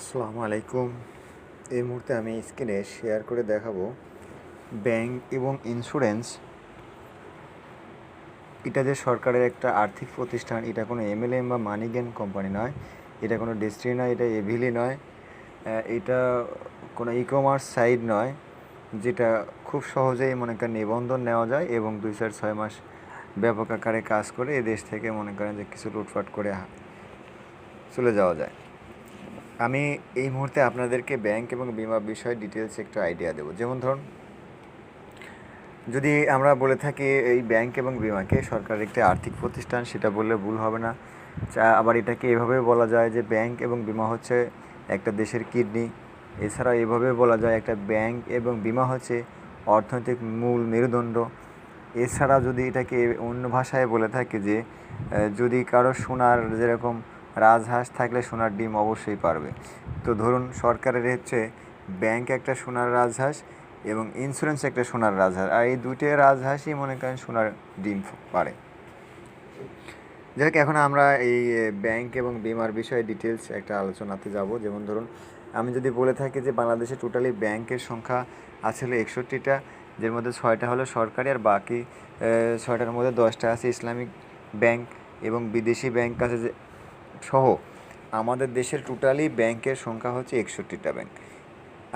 আসসালামু আলাইকুম। এই মুহূর্তে আমি স্ক্রিনে শেয়ার করে দেখাবো ব্যাংক এবং ইন্স্যুরেন্স। এটা যে সরকারের একটা আর্থিক প্রতিষ্ঠান, এটা কোনো এমএলএম বা মানিগ্যান কোম্পানি নয়, এটা কোনো ডেস্ট্রি নয়, এটা এভিলি নয়, এটা কোনো ই কমার্স সাইট নয়, যেটা খুব সহজেই মনে করেন নিবন্ধন নেওয়া যায় এবং 2-4-6 মাস ব্যাপক আকারে কাজ করে এ দেশ থেকে মনে করেন যে কিছু লুটপাট করে চলে যাওয়া যায়। আমি এই মুহূর্তে আপনাদেরকে ব্যাংক এবং বিমা বিষয়ে ডিটেলস একটু আইডিয়া দেবো। যেমন ধরুন, যদি আমরা বলে থাকি এই ব্যাংক এবং বিমাকে সরকারের একটি আর্থিক প্রতিষ্ঠান, সেটা বললে ভুল হবে না। আবার এটাকে এভাবে বলা যায় যে ব্যাংক এবং বিমা হচ্ছে একটা দেশের কিডনি। এছাড়াও এভাবে বলা যায় একটা ব্যাংক এবং বিমা হচ্ছে অর্থনৈতিক মূল মেরুদণ্ড। এছাড়া যদি এটাকে অন্য ভাষায় বলে থাকি যে যদি কারো সোনার যেরকম রাজহাঁস থাকলে সোনার ডিম অবশ্যই পারবে। তো ধরুন, সরকারের হচ্ছে ব্যাংক একটা সোনার রাজহাঁস এবং ইন্স্যুরেন্স একটা সোনার রাজহাঁস, আর এই দুটো রাজহাঁসই মনে করেন সোনার ডিম পারে। যাই হোক, এখন আমরা এই ব্যাংক এবং বিমার বিষয়ে ডিটেলস একটা আলোচনাতে যাব। যেমন ধরুন, আমি যদি বলে থাকি যে বাংলাদেশে টোটালি ব্যাংকের সংখ্যা আছে হলো 61টা, যার মধ্যে 6টা হলো সরকারি, আর বাকি 6টার মধ্যে 10টা আছে ইসলামিক ব্যাংক এবং বিদেশি ব্যাংক আছে সহ আমাদের দেশের টোটালি ব্যাংকের সংখ্যা হচ্ছে 61টা ব্যাংক।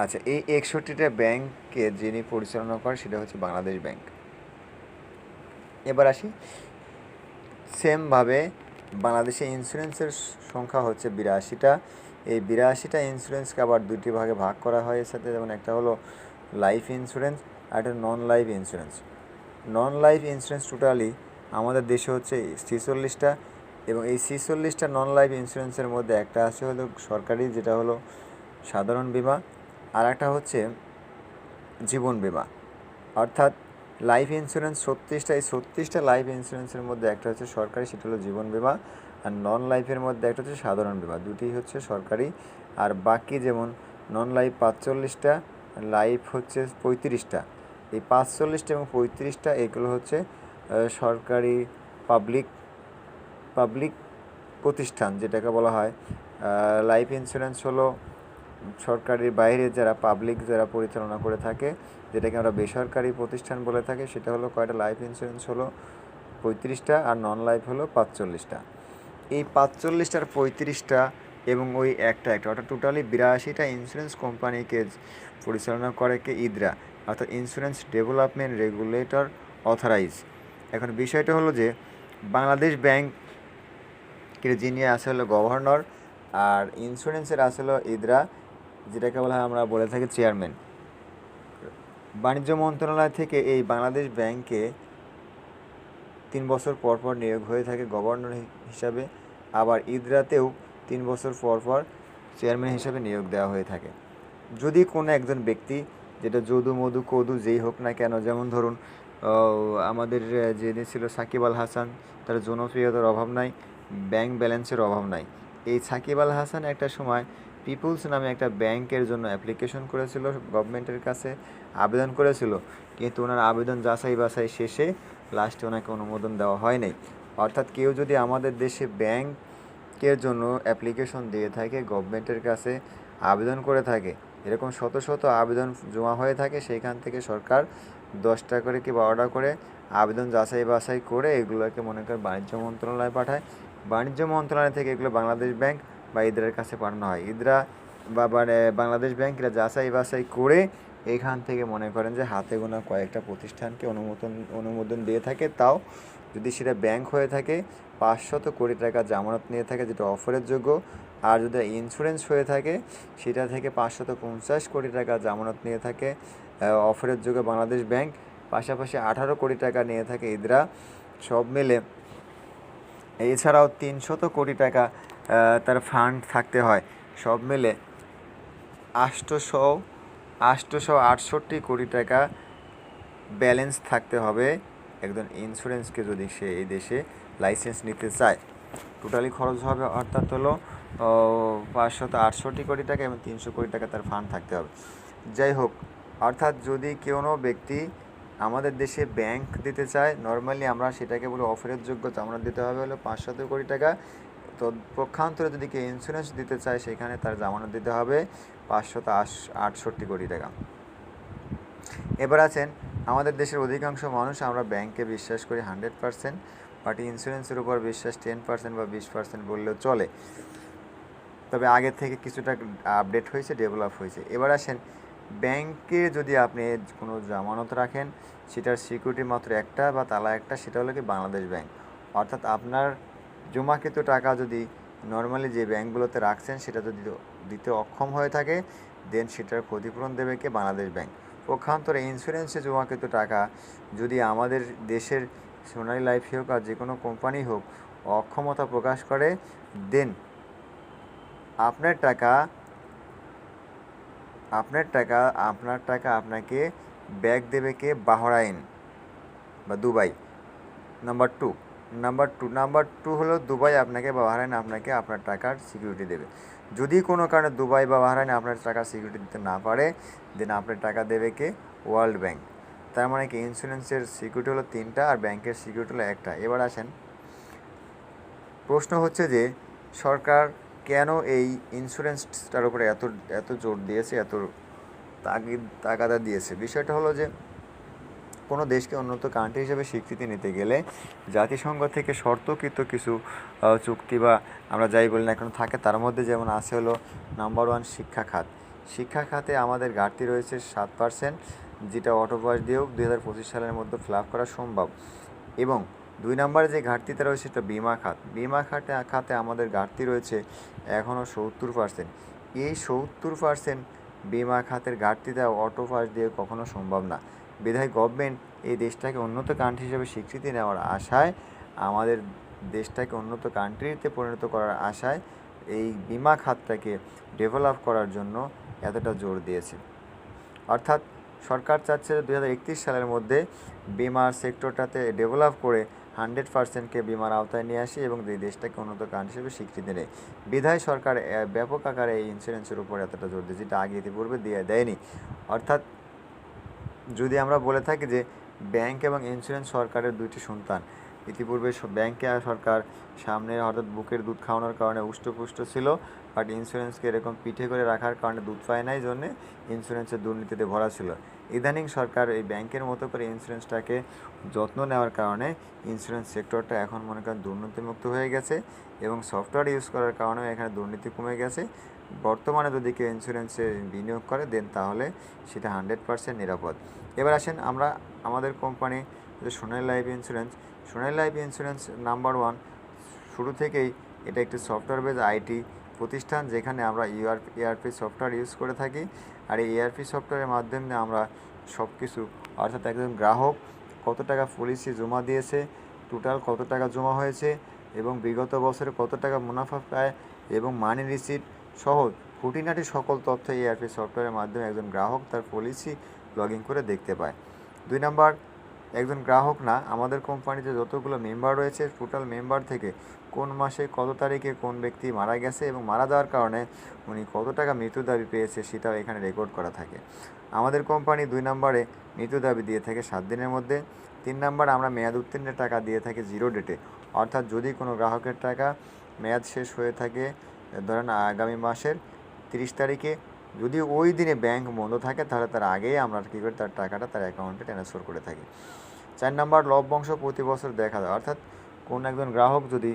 আচ্ছা, এই 61টা ব্যাংককে যিনি পরিচালনা করেন সেটা হচ্ছে বাংলাদেশ ব্যাংক। এবার আসি, সেমভাবে বাংলাদেশে ইন্স্যুরেন্সের সংখ্যা হচ্ছে 82টা। এই 82টা ইন্স্যুরেন্সকে আবার দুটি ভাগে ভাগ করা হয় এর সাথে, যেমন একটা হলো লাইফ ইন্স্যুরেন্স আর একটা non life insurance. Non life insurance totally আমাদের দেশে হচ্ছে 46টা, এবং এই 46টা নন লাইফ ইন্স্যুরেন্সের মধ্যে একটা আছে হলো সরকারি, যেটা হলো সাধারণ বিমা, আর একটা হচ্ছে জীবন বিমা। অর্থাৎ লাইফ ইন্স্যুরেন্স 36টা, এই 36টা লাইফ ইন্স্যুরেন্সের মধ্যে একটা হচ্ছে সরকারি, সেটা হলো জীবন বিমা, আর নন লাইফের মধ্যে একটা হচ্ছে সাধারণ বিমা। দুটি হচ্ছে সরকারি, আর বাকি যেমন নন লাইফ 45টা, লাইফ হচ্ছে 35টা। এই 45টা এবং 35টা এগুলো হচ্ছে সরকারি পাবলিক পাবলিক প্রতিষ্ঠান, যেটাকে বলা হয় লাইফ ইন্স্যুরেন্স হলো সরকারের বাইরে যারা পাবলিক যারা পরিচালনা করে থাকে, যেটাকে আমরা বেসরকারি প্রতিষ্ঠান বলে থাকি। সেটা হলো কয়টা লাইফ ইন্স্যুরেন্স হলো 35টা, আর নন লাইফ হলো 45টা। এই 45টার 35টা এবং ওই একটা অর্থাৎ টোটালি 82টা ইন্স্যুরেন্স কোম্পানিকে পরিচালনা করে কে ইদরা, অর্থাৎ ইন্স্যুরেন্স ডেভেলপমেন্ট রেগুলেটর অথরাইজ। এখন বিষয়টা হলো যে বাংলাদেশ ব্যাংকের যিনি আছে হলো গভর্নর, আর ইন্স্যুরেন্সের আছে হলো ইদরা, যেটাকে বলা হয় আমরা বলে থাকি চেয়ারম্যান। বাণিজ্য মন্ত্রণালয় থেকে এই বাংলাদেশ ব্যাংকে 3 বছর পর পর নিয়োগ হয়ে থাকে গভর্নর হিসাবে, আবার ইদরাতেও 3 বছর পর পর চেয়ারম্যান হিসাবে নিয়োগ দেওয়া হয়ে থাকে। যদি কোনো একজন ব্যক্তি, যেটা যদু মধু কদু যেই হোক না কেন, যেমন ধরুন আমাদের যিনি ছিল সাকিব আল হাসান, তার জনপ্রিয়তার অভাব নাই, ব্যাংক ব্যালেন্সের অভাব নাই। এই সাকিব আল হাসান একটা সময় পিপুলস নামে একটা ব্যাংকের জন্য অ্যাপ্লিকেশন করেছিল, গভর্নমেন্টের কাছে আবেদন করেছিল, কিন্তু ওনার আবেদন যাচাই বাছাই শেষে লাস্টে ওনাকে অনুমোদন দেওয়া হয় নাই। অর্থাৎ কেউ যদি আমাদের দেশে ব্যাংকের জন্য অ্যাপ্লিকেশন দিয়ে থাকে, গভর্নমেন্টের কাছে আবেদন করে থাকে, এরকম শত শত আবেদন জমা হয়ে থাকে, সেইখান থেকে সরকার 10টা করে কি 12টা করে আবেদন যাচাই বাছাই করে এগুলোকে মনে করেন বাণিজ্য মন্ত্রণালয়ে পাঠায়। বাণিজ্য মন্ত্রণালয় থেকে এগুলো বাংলাদেশ ব্যাংক বা ইদরার কাছে পাঠানো হয়। ইদরা বা বাংলাদেশ ব্যাংক এরা যাচাই বাছাই করে এখান থেকে মনে করেন যে হাতে গোনা কয়েকটা প্রতিষ্ঠানকে অনুমোদন দিয়ে থাকে। তাও যদি সেটা ব্যাংক হয়ে থাকে 500 কোটি টাকা জামানত নিয়ে থাকে, যেটা অফারের যোগ্য। আর যদি ইন্স্যুরেন্স হয়ে থাকে সেটা থেকে 550 কোটি টাকা জামানত নিয়ে থাকে অফারের যোগ্য বাংলাদেশ ব্যাংক। পাশাপাশি 18 কোটি টাকা নিয়ে থাকে ইদরা। সব মিলে এছাড়াও 300 কোটি টাকা তার ফান্ড থাকতে হয়। সব মিলে 868 কোটি টাকা ব্যালেন্স থাকতে হবে একজন ইন্স্যুরেন্সকে, যদি সে এই দেশে লাইসেন্স নিতে চায়। টোটালি খরচ হবে অর্থাৎ হলো 568 কোটি টাকা এবং 300 কোটি টাকা তার ফান্ড থাকতে হবে। যাই হোক, অর্থাৎ যদি কোনো ব্যক্তি আমাদের দেশে ব্যাংক দিতে চায়, নর্মালি আমরা সেটাকে বলি অফারের যোগ্য জামানত দিতে হবে হলো 500 কোটি টাকা। তো পক্ষান্তরে যদি কেউ ইন্স্যুরেন্স দিতে চায় সেখানে তার জামানত দিতে হবে 568 কোটি টাকা। এবার আছেন আমাদের দেশের অধিকাংশ মানুষ আমরা ব্যাংকে বিশ্বাস করি 100%, বাট ইন্স্যুরেন্সের উপর বিশ্বাস 10% বা 20% বললেও চলে। তবে আগের থেকে কিছুটা আপডেট হয়েছে, ডেভেলপ হয়েছে। এবার আসেন ব্যাংকে যদি আপনি কোনো জামানত রাখেন সেটার সিকিউরিটি মাত্র একটা বা তালা একটা, সেটা হলো কি বাংলাদেশ ব্যাংক। অর্থাৎ আপনার জমাকৃত টাকা যদি নর্মালি যে ব্যাংকগুলোতে রাখছেন সেটা যদি দিতে অক্ষম হয়ে থাকে, দেন সেটার ক্ষতিপূরণ দেবে কে? বাংলাদেশ ব্যাংক। পক্ষান্তরে ইন্স্যুরেন্সে জমাকৃত টাকা যদি আমাদের দেশের সোনালী লাইফ হোক আর যে কোনো কোম্পানি হোক অক্ষমতা প্রকাশ করে, দেন আপনার টাকা আপনাকে ব্যাক দেবে কে? বাহরাইন বা দুবাই। নাম্বার টু হলো দুবাই আপনাকে বা বাহরাইন আপনাকে আপনার টাকার সিকিউরিটি দেবে। যদি কোনো কারণে দুবাই বা বাহরাইন আপনার টাকার সিকিউরিটি দিতে না পারে, দেন আপনার টাকা দেবে কে? World bank. তার মানে কি ইন্স্যুরেন্সের সিকিউরিটি হলো 3টা আর ব্যাংকের সিকিউরিটি হলো একটা। এবার আসেন প্রশ্ন হচ্ছে যে সরকার কেন এই ইন্স্যুরেন্সটার উপরে এত জোর দিয়েছে, এত তাগাদা দিয়েছে? বিষয়টা হলো যে কোনো দেশকে উন্নত কান্ট্রি হিসেবে স্বীকৃতি নিতে গেলে জাতিসংঘ থেকে শর্তকৃত কিছু চুক্তি বা আমরা যাই বলি না কেন থাকে। তার মধ্যে যেমন আছে হলো নাম্বার 1 শিক্ষা খাত। শিক্ষা খাতে আমাদের ঘাটতি রয়েছে 7%, যেটা অটো পাস দিয়েও 2025 সালের মধ্যে ফিল আপ করা সম্ভব। এবং 2 নম্বরে যে ঘাটতিটা রয়েছে সেটা বিমা খাত। বিমা খাতে আমাদের ঘাটতি রয়েছে এখনও 70%। এই 70% বিমা খাতের ঘাটতিটা অটো পাস দিয়ে কখনো সম্ভব না। বিধায় গভর্নমেন্ট এই দেশটাকে উন্নত কান্ট্রি হিসেবে স্বীকৃতি নেওয়ার আশায়, আমাদের দেশটাকে উন্নত কান্ট্রিতে পরিণত করার আশায় এই বিমা খাতটাকে ডেভেলপ করার জন্য এতটা জোর দিয়েছে। অর্থাৎ সরকার চাচ্ছে যে 2031 সালের মধ্যে বিমার সেক্টরটাতে ডেভেলপ করে 100%কে বিমার আওতায় নিয়ে আসি এবং এই দেশটাকে উন্নত কান্ট্রি হিসেবে স্বীকৃতি নেয়। বিধায় সরকার ব্যাপক আকারে এই ইন্স্যুরেন্সের উপর এতটা জোর দিয়েছে, যেটা আগে ইতিপূর্বে দেয়নি। অর্থাৎ যদি আমরা বলে থাকি যে ব্যাংক এবং ইন্স্যুরেন্স সরকারের দুইটি সন্তান, ইতিপূর্বে ব্যাংকে সরকার সামনে অর্থাৎ বুকের দুধ খাওয়ানোর কারণে উষ্টপুষ্ট ছিল, বাট ইন্স্যুরেন্সকে এরকম পিঠে করে রাখার কারণে দুধ পায় নাই, জন্যে ইন্স্যুরেন্সের দুর্নীতিতে ভরা ছিল। ইদানিং সরকার এই ব্যাংকের মতো করে ইন্স্যুরেন্সটাকে যত্ন নেওয়ার কারণে ইন্স্যুরেন্স সেক্টরটা এখন মনে করেন দুর্নীতিমুক্ত হয়ে গেছে এবং সফটওয়্যার ইউজ করার কারণেও এখানে দুর্নীতি কমে গেছে। বর্তমানে যদি কেউ ইন্স্যুরেন্সে বিনিয়োগ করে দেন তাহলে সেটা 100% নিরাপদ। এবার আসেন আমরা আমাদের কোম্পানি যে সোনালী লাইফ ইন্স্যুরেন্স নাম্বার 1 শুরু থেকেই এটা একটি সফটওয়্যার বেজ আইটি প্রতিষ্ঠান, যেখানে আমরা ERP সফটওয়্যার ইউজ করে থাকি। আর এই ERP সফটওয়্যারের মাধ্যমে আমরা সব কিছু, অর্থাৎ একজন গ্রাহক কত টাকা পলিসি জমা দিয়েছে, টোটাল কত টাকা জমা হয়েছে এবং বিগত বছরে কত টাকা মুনাফা পায় এবং মানি রিসিট সহ খুঁটিনাটি সকল তথ্য ERP সফটওয়্যারের মাধ্যমে একজন গ্রাহক তার পলিসি লগ ইন করে দেখতে পায়। 2 নাম্বার, একজন গ্রাহক না, আমাদের কোম্পানিতে যতগুলো মেম্বার রয়েছে টোটাল মেম্বার থেকে কোন মাসে কত তারিখে কোন ব্যক্তি মারা গেছে এবং মারা যাওয়ার কারণে উনি কত টাকা মৃত্যু দাবি পেয়েছে সেটাও এখানে রেকর্ড করা থাকে। আমাদের কোম্পানি 2 নম্বরে মৃত্যু দাবি দিয়ে থাকে 7 দিনের মধ্যে। 3 নম্বর, আমরা মেয়াদ উত্তীর্ণের টাকা দিয়ে থাকি 0 ডেটে। অর্থাৎ যদি কোনো গ্রাহকের টাকা মেয়াদ শেষ হয়ে থাকে ধরেন আগামী মাসের 30 তারিখে, যদি ওই দিনে ব্যাংক বন্ধ থাকে তাহলে তার আগেই আমরা কী করি, তার টাকাটা তার অ্যাকাউন্টে ট্রান্সফার করে থাকি। 4 নম্বর, লভ্যাংশ প্রতি বছর দেখা যায়। অর্থাৎ কোন একজন গ্রাহক যদি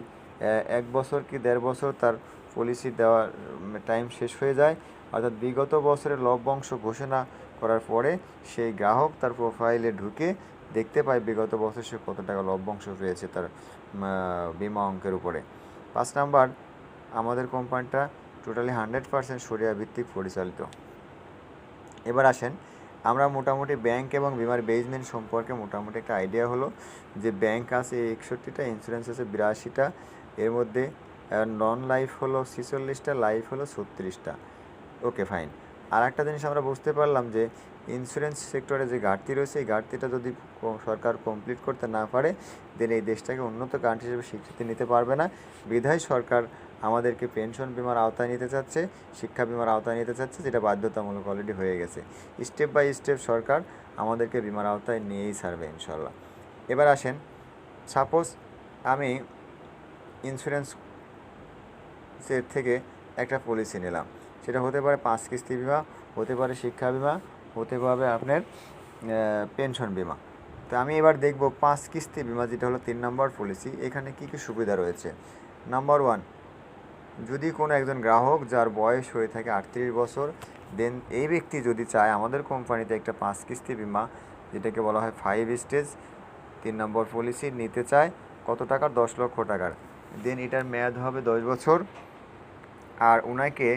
1 বছর কি 1.5 বছর তার পলিসি দেওয়ার টাইম শেষ হয়ে যায়, অর্থাৎ বিগত বছরের লভ্যাংশ ঘোষণা করার পরে সেই গ্রাহক তার প্রোফাইলে ঢুকে দেখতে পায় বিগত বছর সে কত টাকা লভ্যাংশ পেয়েছে তার বিমা অঙ্কের উপরে। 5 নাম্বার, আমাদের কোম্পানিটা টোটালি 100% শরিয়া ভিত্তিক পরিচালিত। এবার আসেন আমরা মোটামুটি ব্যাংক এবং বিমার বেসমেন্ট সম্পর্কে মোটামুটি একটা আইডিয়া হলো যে ব্যাংক আছে 61টা, ইন্স্যুরেন্স আছে 82টা, এর মধ্যে নন লাইফ হলো 46টা, লাইফ হলো 36টা। ওকে, ফাইন। আর একটা জিনিস আমরা বুঝতে পারলাম যে ইন্স্যুরেন্স সেক্টরে যে ঘাটতি রয়েছে এই ঘাটতিটা যদি সরকার কমপ্লিট করতে না পারে, দেন এই দেশটাকে উন্নত কান্ট্রি হিসেবে স্বীকৃতি নিতে পারবে না। বিধায় সরকার আমাদেরকে পেনশন বিমার আওতায় নিতে চাচ্ছে, শিক্ষা বিমার আওতায় নিতে চাচ্ছে, যেটা বাধ্যতামূলক অলরেডি হয়ে গেছে। স্টেপ বাই স্টেপ সরকার আমাদেরকে বিমার আওতায় নিয়েই ছাড়বে ইনশাল্লাহ। এবার আসেন, সাপোজ আমি ইন্স্যুরেন্স ইন্স্যুরেন্সের থেকে একটা পলিসি নিলাম, সেটা হতে পারে 5 কিস্তি বিমা, হতে পারে শিক্ষা বিমা, হতে পারে আপনার পেনশন বিমা। তো আমি এবার দেখব 5 কিস্তি বিমা, যেটা হলো 3 নম্বর পলিসি। এখানে কী কী সুবিধা রয়েছে। নাম্বার 1, যদি কোনো একজন গ্রাহক যার বয়স হয়ে থাকে 38 বছর, দেন এই ব্যক্তি যদি চায় আমাদের কোম্পানিতে একটা 5 কিস্তি বিমা, যেটাকে বলা হয় 5 স্টেজ 3 নম্বর পলিসি নিতে চায়, কত টাকার? 10 লক্ষ টাকার। দেন এটার মেয়াদ হবে 10 বছর, আর ওনাকে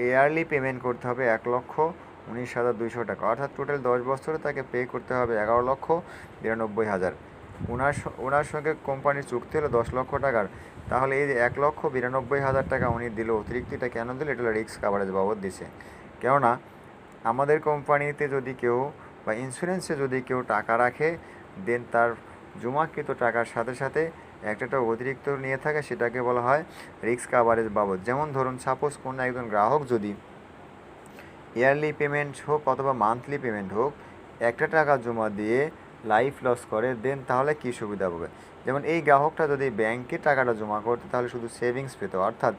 ইয়ারলি পেমেন্ট করতে হবে 1,19,200 টাকা, অর্থাৎ টোটাল 10 বছরে তাকে পে করতে হবে 11,92,000। ওনার সঙ্গে কোম্পানির চুক্তি হলো 10 লক্ষ টাকার, তাহলে এই যে 1,92,000 টাকা উনি দিল অতিরিক্ত, এটা কেন দিল? এটা হলো রিস্ক কাভারেজ বাবদ দিছে। কেননা আমাদের কোম্পানিতে যদি কেউ বা ইন্স্যুরেন্সে যদি কেউ টাকা রাখে, দেন তার জমাকৃত টাকার সাথে সাথে একটা অতিরিক্ত নিয়ে থাকে, সেটাকে বলা হয় রিস্ক কাভারেজ বাবদ। যেমন ধরুন, সাপোজ কোনো একজন গ্রাহক যদি ইয়ারলি পেমেন্ট হোক অথবা মান্থলি পেমেন্ট হোক, একটা টাকা জমা দিয়ে লাইফ লস করে, দেন তাহলে কী সুবিধা পাবে? যেমন এই গ্রাহকটা যদি ব্যাংকে টাকাটা জমা করতে, তাহলে শুধু সেভিংস পেত, অর্থাৎ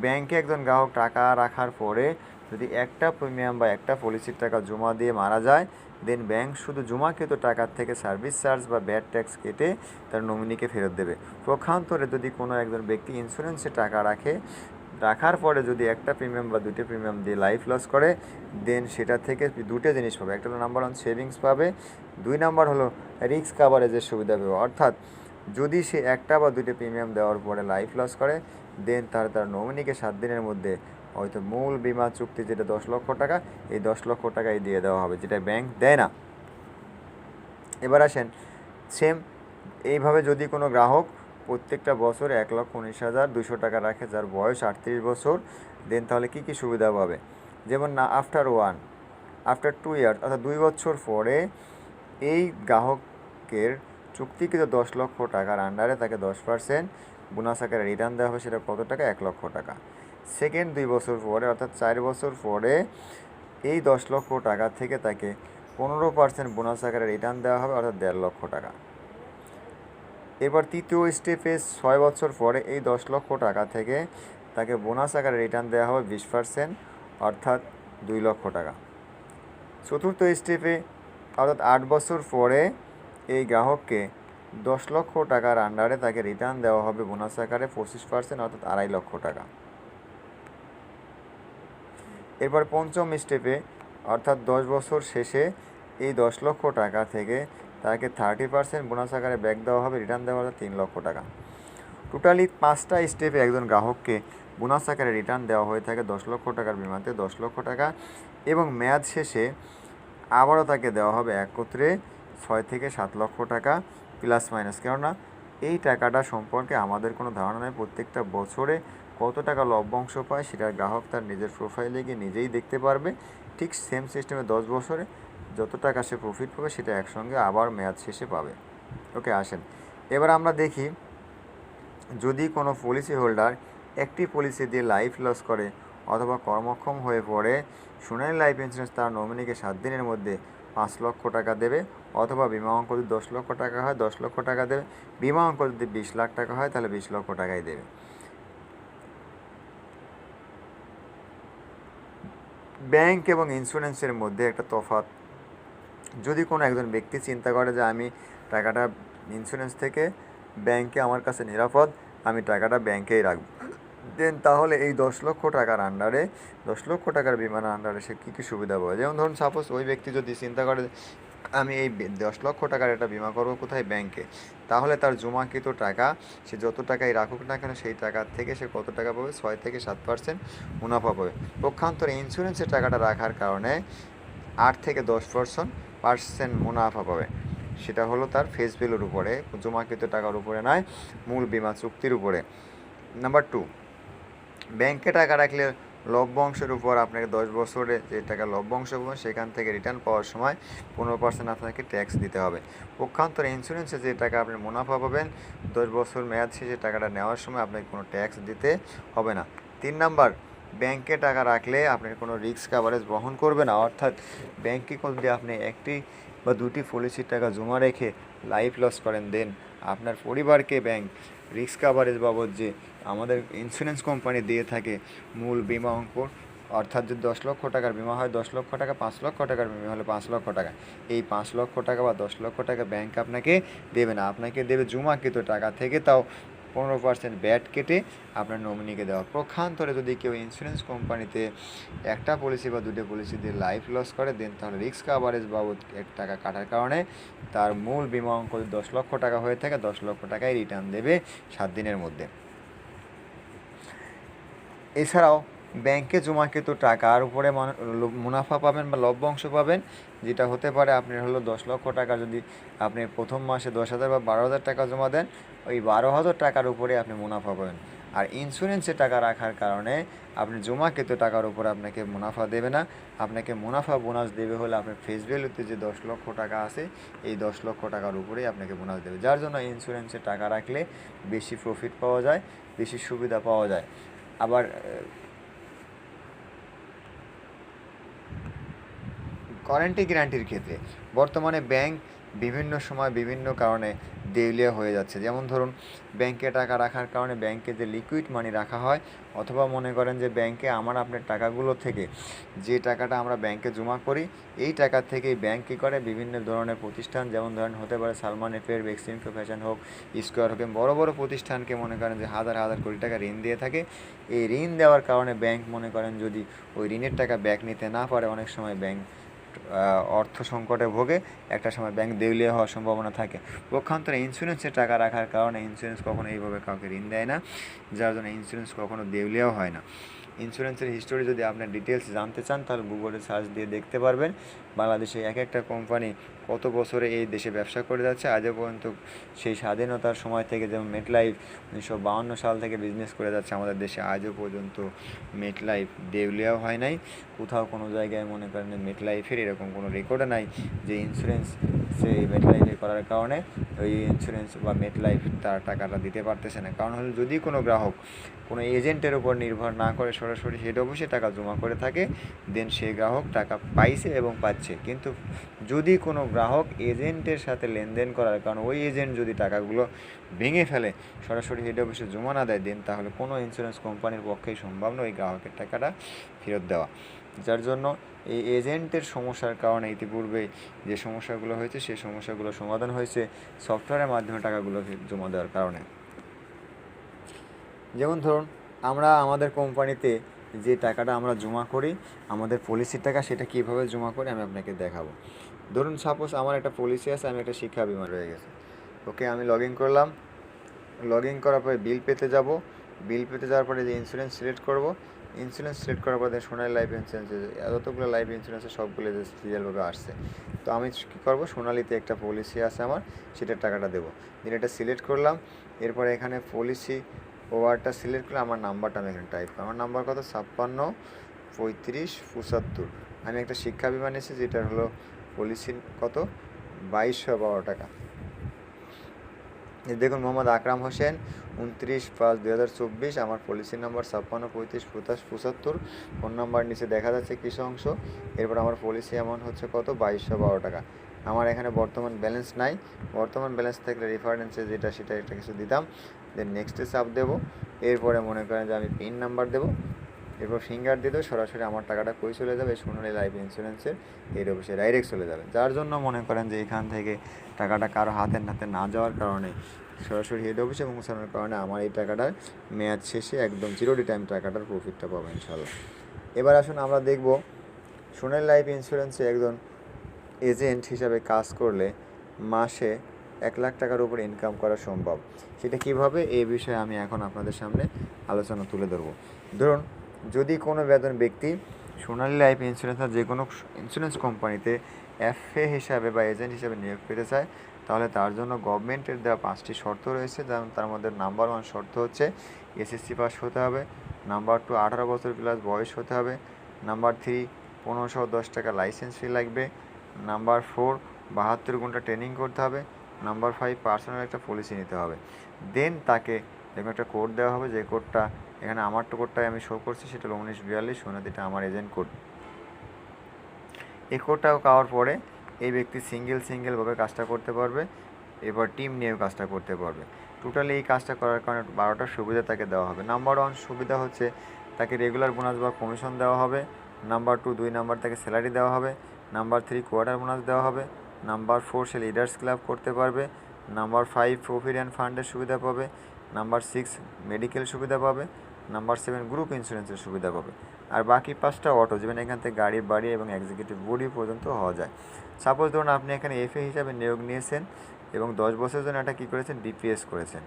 ব্যাংকে একজন গ্রাহক টাকা রাখার পরে যদি একটা প্রিমিয়াম বা একটা পলিসির টাকা জমা দিয়ে মারা যায়, দেন ব্যাংক শুধু জমাকৃত টাকার থেকে সার্ভিস চার্জ বা ব্যাড ট্যাক্স কেটে তার নমিনিকে ফেরত দেবে। পক্ষান্তরে যদি কোনো একজন ব্যক্তি ইন্স্যুরেন্সে টাকা রাখার পরে যদি একটা প্রিমিয়াম বা দুটো প্রিমিয়াম দিয়ে লাইফ লস করে, দেন সেটা থেকে দুটো জিনিস পাবে। একটা হলো নাম্বার 1 সেভিংস পাবে, 2 নাম্বার হলো রিস্ক কাভারেজের সুবিধা পাবে। অর্থাৎ যদি সে একটা বা দুটো প্রিমিয়াম দেওয়ার পরে লাইফ লস করে, দেন তার নমিনিকে 7 দিনের মধ্যে হয়তো মূল বিমা চুক্তি যেটা 10 লক্ষ টাকা, এই 10 লক্ষ টাকাই দিয়ে দেওয়া হবে, যেটা ব্যাংক দেয় না। এবার আসেন, সেম এইভাবে যদি কোনো গ্রাহক প্রত্যেকটা বছর 1,19,200 টাকা রাখে, যার বয়স 38 বছর, দেন তাহলে কী কী সুবিধা পাবে? যেমন না, আফটার 2 ইয়ার্স, অর্থাৎ 2 বছর পরে এই গ্রাহকের চুক্তিকৃত 10 লক্ষ টাকার আন্ডারে তাকে 10% বোনাস আকারে রিটার্ন দেওয়া হবে। সেটা কত টাকা? 1 লক্ষ টাকা। সেকেন্ড 2 বছর পরে, অর্থাৎ 4 বছর পরে এই 10 লক্ষ টাকা থেকে তাকে 15% বোনাস আকারে রিটার্ন দেওয়া হবে, অর্থাৎ 1.5 লক্ষ টাকা। এবার তৃতীয় স্টেপে 6 বছর পরে এই 10 লক্ষ টাকা থেকে তাকে বোনাস আকারে রিটার্ন দেওয়া হবে 20%, অর্থাৎ 2 লক্ষ টাকা। চতুর্থ স্টেপে, অর্থাৎ 8 বছর পরে এই গ্রাহককে 10 লক্ষ টাকার আন্ডারে তাকে রিটার্ন দেওয়া হবে বোনাস আকারে 25%, অর্থাৎ 2.5 লক্ষ টাকা। এরপর পঞ্চম স্টেপে, অর্থাৎ 10 বছর শেষে এই 10 লক্ষ টাকা থেকে তাকে 30% বোনাস আকারে ব্যাক দেওয়া হবে, রিটার্ন দেওয়া হবে 3 লক্ষ টাকা। টোটালি 5টা স্টেপে একজন গ্রাহককে বোনাস আকারে রিটার্ন দেওয়া হয়ে থাকে 10 লক্ষ টাকার বিমাতে 10 লক্ষ টাকা, এবং মেয়াদ শেষে আবারও তাকে দেওয়া হবে একত্রে 6 থেকে 7 লক্ষ টাকা প্লাস মাইনাস। কেননা এই টাকাটা সম্পর্কে আমাদের কোনো ধারণা নেই, প্রত্যেকটা বছরে কত টাকা লভ্যাংশ পায় সেটা গ্রাহক তার নিজের প্রোফাইলে গিয়ে নিজেই দেখতে পারবে। ঠিক সেম সিস্টেমে 10 বছরে যত টাকা সে প্রফিট পাবে সেটা একসঙ্গে আবার মেয়াদ শেষে পাবে। ওকে, আসেন এবার আমরা দেখি, যদি কোনো পলিসি হোল্ডার একটি পলিসি দিয়ে লাইফ লস করে অথবা কর্মক্ষম হয়ে পড়ে, সোনালী লাইফ ইন্স্যুরেন্স তার নমিনিকে 7 দিনের মধ্যে 5 লক্ষ টাকা দেবে, অথবা বিমা অঙ্ক যদি 10 লক্ষ টাকা হয় 10 লক্ষ টাকা দেবে, বিমা অঙ্ক যদি 20 লাখ টাকা হয় তাহলে 20 লক্ষ টাকাই দেবে। ব্যাংক এবং ইন্স্যুরেন্সের মধ্যে একটা তফাৎ, যদি কোনো একজন ব্যক্তি চিন্তা করে যে আমি টাকাটা ইন্স্যুরেন্স থেকে ব্যাংকে আমার কাছে নিরাপদ, আমি টাকাটা ব্যাংকেই রাখব, দেন তাহলে এই 10 লক্ষ টাকার আন্ডারে 10 লক্ষ টাকার বিমার আন্ডারে সে কী কী সুবিধা পাবে? যেমন ধরুন, সাপোজ ওই ব্যক্তি যদি চিন্তা করে আমি এই 10 লক্ষ টাকার একটা বিমা করবো কোথায়? ব্যাংকে, তাহলে তার জমাকৃত টাকা সে যত টাকাই রাখুক না কেন সেই টাকার থেকে সে কত টাকা পাবে? 6 থেকে 7% মুনাফা পাবে। পক্ষান্তরে ইন্স্যুরেন্সের টাকাটা রাখার কারণে 8 থেকে 10% মুনাফা পাবে। সেটা হলো তার ফেস ভ্যালুর উপরে, জমাকৃত টাকার উপরে নয়, মূল বিমা চুক্তির উপরে। নাম্বার 2, ব্যাংকে টাকা রাখলে লভ্যাংশের উপর আপনাকে 10 বছরে যে টাকা লভ্যাংশ পাবেন সেখান থেকে রিটার্ন পাওয়ার সময় 15% আপনাকে ট্যাক্স দিতে হবে। পক্ষান্তরে ইন্স্যুরেন্সে যে টাকা আপনি মুনাফা পাবেন 10 বছর মেয়াদ শেষে টাকাটা নেওয়ার সময় আপনাকে কোনো ট্যাক্স দিতে হবে না। 3 নাম্বার, ব্যাংকে টাকা রাখলে আপনার কোনো রিস্ক কাভারেজ বহন করবে না, অর্থাৎ ব্যাংকে যদি আপনি একটি বা দুটি পলিসির টাকা জমা রেখে লাইফ লস করেন, দেন আপনার পরিবারকে ব্যাংক রিস্ক কাভারেজ বাবদ যে আমাদের ইন্স্যুরেন্স কোম্পানি দিয়ে থাকে মূল বিমা অঙ্ক, অর্থাৎ যদি 10 লক্ষ টাকার বিমা হয় 10 লক্ষ টাকা, 5 লক্ষ টাকার বিমা হলে 5 লক্ষ টাকা, এই 5 লক্ষ টাকা বা 10 লক্ষ টাকা ব্যাংক আপনাকে দেবে না, আপনাকে দেবে জমাকৃত টাকা থেকে, তাও 15% ব্যাট কেটে আপনার নমিনিকে দেওয়া। পক্ষান্তরে যদি কেউ ইন্স্যুরেন্স কোম্পানিতে একটা পলিসি বা দুটো পলিসি দিয়ে লাইফ লস করে, দেন তাহলে রিস্ক কাভারেজ বাবদ টাকা কাটার কারণে তার মূল বিমা অঙ্ক যদি 10 লক্ষ টাকা হয়ে থাকে 10 লক্ষ টাকাই রিটার্ন দেবে 7 দিনের মধ্যে। এছাড়াও ব্যাংকে জমাকৃত টাকার উপরে মুনাফা পাবেন বা লভ্যাংশ পাবেন, যেটা হতে পারে আপনার হলো 10 লক্ষ টাকা যদি আপনি প্রথম মাসে 10,000 বা 12,000 টাকা জমা দেন, ওই 12,000 টাকার উপরে আপনি মুনাফা পাবেন। আর ইন্স্যুরেন্সে টাকা রাখার কারণে আপনি জমাকৃত টাকার উপরে আপনাকে মুনাফা দেবে না, আপনাকে মুনাফা বোনাস দেবে হলে আপনার ফেস ভ্যালুতে যে 10 লক্ষ টাকা আছে এই 10 লক্ষ টাকার উপরেই আপনাকে বোনাস দেবে, যার জন্য ইন্স্যুরেন্সে টাকা রাখলে বেশি প্রফিট পাওয়া যায়, বেশি সুবিধা পাওয়া যায়। আবার ওয়ারেন্টি গ্যারান্টির ক্ষেত্রে বর্তমানে ব্যাংক বিভিন্ন সময় বিভিন্ন কারণে দেউলিয়া হয়ে যাচ্ছে, যেমন ধরুন ব্যাংকে টাকা রাখার কারণে ব্যাংকে যে লিকুইড মানি রাখা হয়, অথবা মনে করেন যে ব্যাংকে আপনার টাকাগুলো থেকে যে টাকাটা আমরা ব্যাংকে জমা করি এই টাকা থেকেই ব্যাংক কী করে বিভিন্ন ধরনের প্রতিষ্ঠান, যেমন ধরেন হতে পারে সালমান এফের, বেক্সিমকো ফ্যাশন হোক, স্কোয়ার হোক, বড় বড় প্রতিষ্ঠানকে মনে করেন যে হাজার হাজার কোটি টাকা ঋণ দিয়ে থাকে। এই ঋণ দেওয়ার কারণে ব্যাংক মনে করেন যদি ওই ঋণের টাকা ব্যাক নিতে না পারে, অনেক সময় ব্যাংক অর্থ সংকটে ভোগে, একটা সময় ব্যাংক দেউলিয়া হওয়ার সম্ভাবনা থাকে। পক্ষান্তরে ইন্স্যুরেন্সে টাকা রাখার কারণে ইন্স্যুরেন্স কখনো এইভাবে কাউকে ঋণ দেয় না, যার জন্য ইন্স্যুরেন্স কখনো দেউলিয়াও হয় না। ইন্স্যুরেন্সের হিস্টোরি যদি আপনার ডিটেলস জানতে চান তাহলে গুগলে সার্চ দিয়ে দেখতে পারবেন বাংলাদেশে এক একটা কোম্পানি কত বছরে এই দেশে ব্যবসা করে যাচ্ছে আজও পর্যন্ত। সেই স্বাধীনতার সময় থেকে, যেমন মেটলাইফ 1952 সাল থেকে বিজনেস করে যাচ্ছে আমাদের দেশে, আজও পর্যন্ত মেটলাইফ দেউলিয়াও হয় নাই। কোথাও কোনো জায়গায় মনে করেন যে মেটলাইফের এরকম কোনো রেকর্ডও নাই যে ইন্স্যুরেন্স সেই মেটলাইফে করার কারণে ওই ইন্স্যুরেন্স বা মেটলাইফ তার টাকাটা দিতে পারতেছে না। কারণ হলো যদি কোনো গ্রাহক কোনো এজেন্টের উপর নির্ভর না করে সরাসরি হেড অফিসে টাকা জমা করে থাকে, দেন সেই গ্রাহক টাকা পাইছে এবং পাচ্ছে। কিন্তু যদি কোনো গ্রাহক এজেন্টের সাথে লেনদেন করার কারণ ওই এজেন্ট যদি টাকাগুলো ভেঙে ফেলে, সরাসরি হেড অফিসে জমা না দেয়, দেন তাহলে কোনো ইন্স্যুরেন্স কোম্পানির পক্ষেই সম্ভব নয় ওই গ্রাহকের টাকাটা ফেরত দেওয়া। যার জন্য এই এজেন্টের সমস্যার কারণে ইতিপূর্বে যে সমস্যাগুলো হয়েছে সেই সমস্যাগুলো সমাধান হয়েছে সফটওয়্যারের মাধ্যমে টাকাগুলো জমা দেওয়ার কারণে। যেমন ধরুন আমরা আমাদের কোম্পানিতে যে টাকাটা আমরা জমা করি, আমাদের পলিসির টাকা, সেটা কীভাবে জমা করি আমি আপনাকে দেখাবো। ধরুন সাপোজ আমার একটা পলিসি আছে, আমি একটা শিক্ষা বিমা রয়ে গেছে, ওকে আমি লগ ইন করলাম, লগ ইন করার পরে বিল পেতে যাব, বিল পেতে যাওয়ার পরে যে ইন্স্যুরেন্স সিলেক্ট করব, ইন্স্যুরেন্স সিলেক্ট করার পরে সোনালী লাইফ ইন্স্যুরেন্স, যতগুলো লাইফ ইন্স্যুরেন্সের সবগুলো যে সিরিয়ালভাবে আসছে, তো আমি কী করবো, সোনালীতে একটা পলিসি আছে আমার, সেটার টাকাটা দেবো। দিন এটা সিলেক্ট করলাম, এরপরে এখানে পলিসি ওয়ার্ডটা সিলেক্ট করে আমার নাম্বারটা আমি এখানে টাইপ করি, আমার নাম্বার কত 56 35 75। আমি একটা শিক্ষা বিমা নিয়েছি যেটার হলো পলিসির কত 2212 টাকা। দেখুন মোহাম্মদ আকরাম হোসেন 29/5/2024, আমার পলিসি নাম্বার 56 35 75, ফোন নাম্বার নিচে দেখা যাচ্ছে কিছু অংশ। এরপর আমার পলিসি অ্যামাউন্ট হচ্ছে কত 2212 টাকা। আমার এখানে বর্তমান ব্যালেন্স নাই, বর্তমান ব্যালেন্স থাকলে রেফারেন্সে যেটা সেটা একটা কিছু দিতাম, দেন নেক্সটে চাপ দেবো। এরপরে মনে করেন যে আমি পিন নাম্বার দেবো, এরপর ফিঙ্গার দিয়ে দেবো, সরাসরি আমার টাকাটা কই চলে যাবে, সোনালী লাইফ ইন্স্যুরেন্সের এর অফিসে ডাইরেক্ট চলে যাবে। যার জন্য মনে করেন যে এখান থেকে টাকাটা কারো হাতে না যাওয়ার কারণে সরাসরি হেড অফিসে পৌঁছানোর কারণে আমার এই টাকাটার মেয়াদ শেষে একদম 0 টাইম টাকাটার প্রফিটটা পাবো ইনশাল্লাহ। এবার আসুন আমরা দেখব সোনালী লাইফ ইন্স্যুরেন্সে একজন এজেন্ট হিসাবে কাজ করলে মাসে 1 লাখ টাকার উপর ইনকাম করা সম্ভব। সেটা কীভাবে, এই বিষয়ে আমি এখন আপনাদের সামনে আলোচনা তুলে ধরবো। ধরুন যদি কোনো বেতন ব্যক্তি সোনালী লাইফ ইন্স্যুরেন্সের যে কোনো ইন্স্যুরেন্স কোম্পানিতে এফএ হিসাবে বা এজেন্ট হিসাবে নিয়োগ পেতে চায়, তাহলে তার জন্য গভর্নমেন্টের দেওয়া 5টি শর্ত রয়েছে। যেমন তার মধ্যে নাম্বার 1 শর্ত হচ্ছে এসএসসি পাস হতে হবে, নাম্বার 2 18 বছর প্লাস বয়স হতে হবে, নাম্বার 3 1510 টাকা লাইসেন্স ফি লাগবে, নাম্বার 4 72 ঘন্টা ট্রেনিং করতে হবে, নাম্বার 5 পার্সোনাল একটা পলিসি নিতে হবে। দেন তাকে একটা কোড দেওয়া হবে, যে কোডটা এখানে আমার কোডটাই আমি শো করছি, সেটা হলো 1942 শূন্য, এটা আমার এজেন্ট কোড। এই কোডটাও পাওয়ার পরে এই ব্যক্তি সিঙ্গেলভাবে কাজটা করতে পারবে, এবার টিম নিয়েও কাজটা করতে পারবে। টোটালি এই কাজটা করার কারণে 12টা সুবিধা তাকে দেওয়া হবে। নাম্বার 1 সুবিধা হচ্ছে তাকে রেগুলার বোনাস বা কমিশন দেওয়া হবে। নাম্বার 2 2 নাম্বার তাকে স্যালারি দেওয়া হবে। নাম্বার 3 কোয়ার্টার বোনাস দেওয়া হবে। নাম্বার 4 সে লিডার্স ক্লাব করতে পারবে। নাম্বার 5 প্রভিডেন্ট ফান্ডের সুবিধা পাবে। নাম্বার 6 মেডিকেল সুবিধা পাবে। নাম্বার 7 গ্রুপ ইন্স্যুরেন্সের সুবিধা পাবে। আর বাকি 5টা অটো, যেমন এখান থেকে গাড়ি, বাড়ি এবং এক্সিকিউটিভ বডি পর্যন্ত হওয়া যায়। সাপোজ ধরুন আপনি এখানে এফএ হিসাবে নিয়োগ নিয়েছেন এবং 10 বছরের জন্য একটা কী করেছেন, ডিপিএস করেছেন।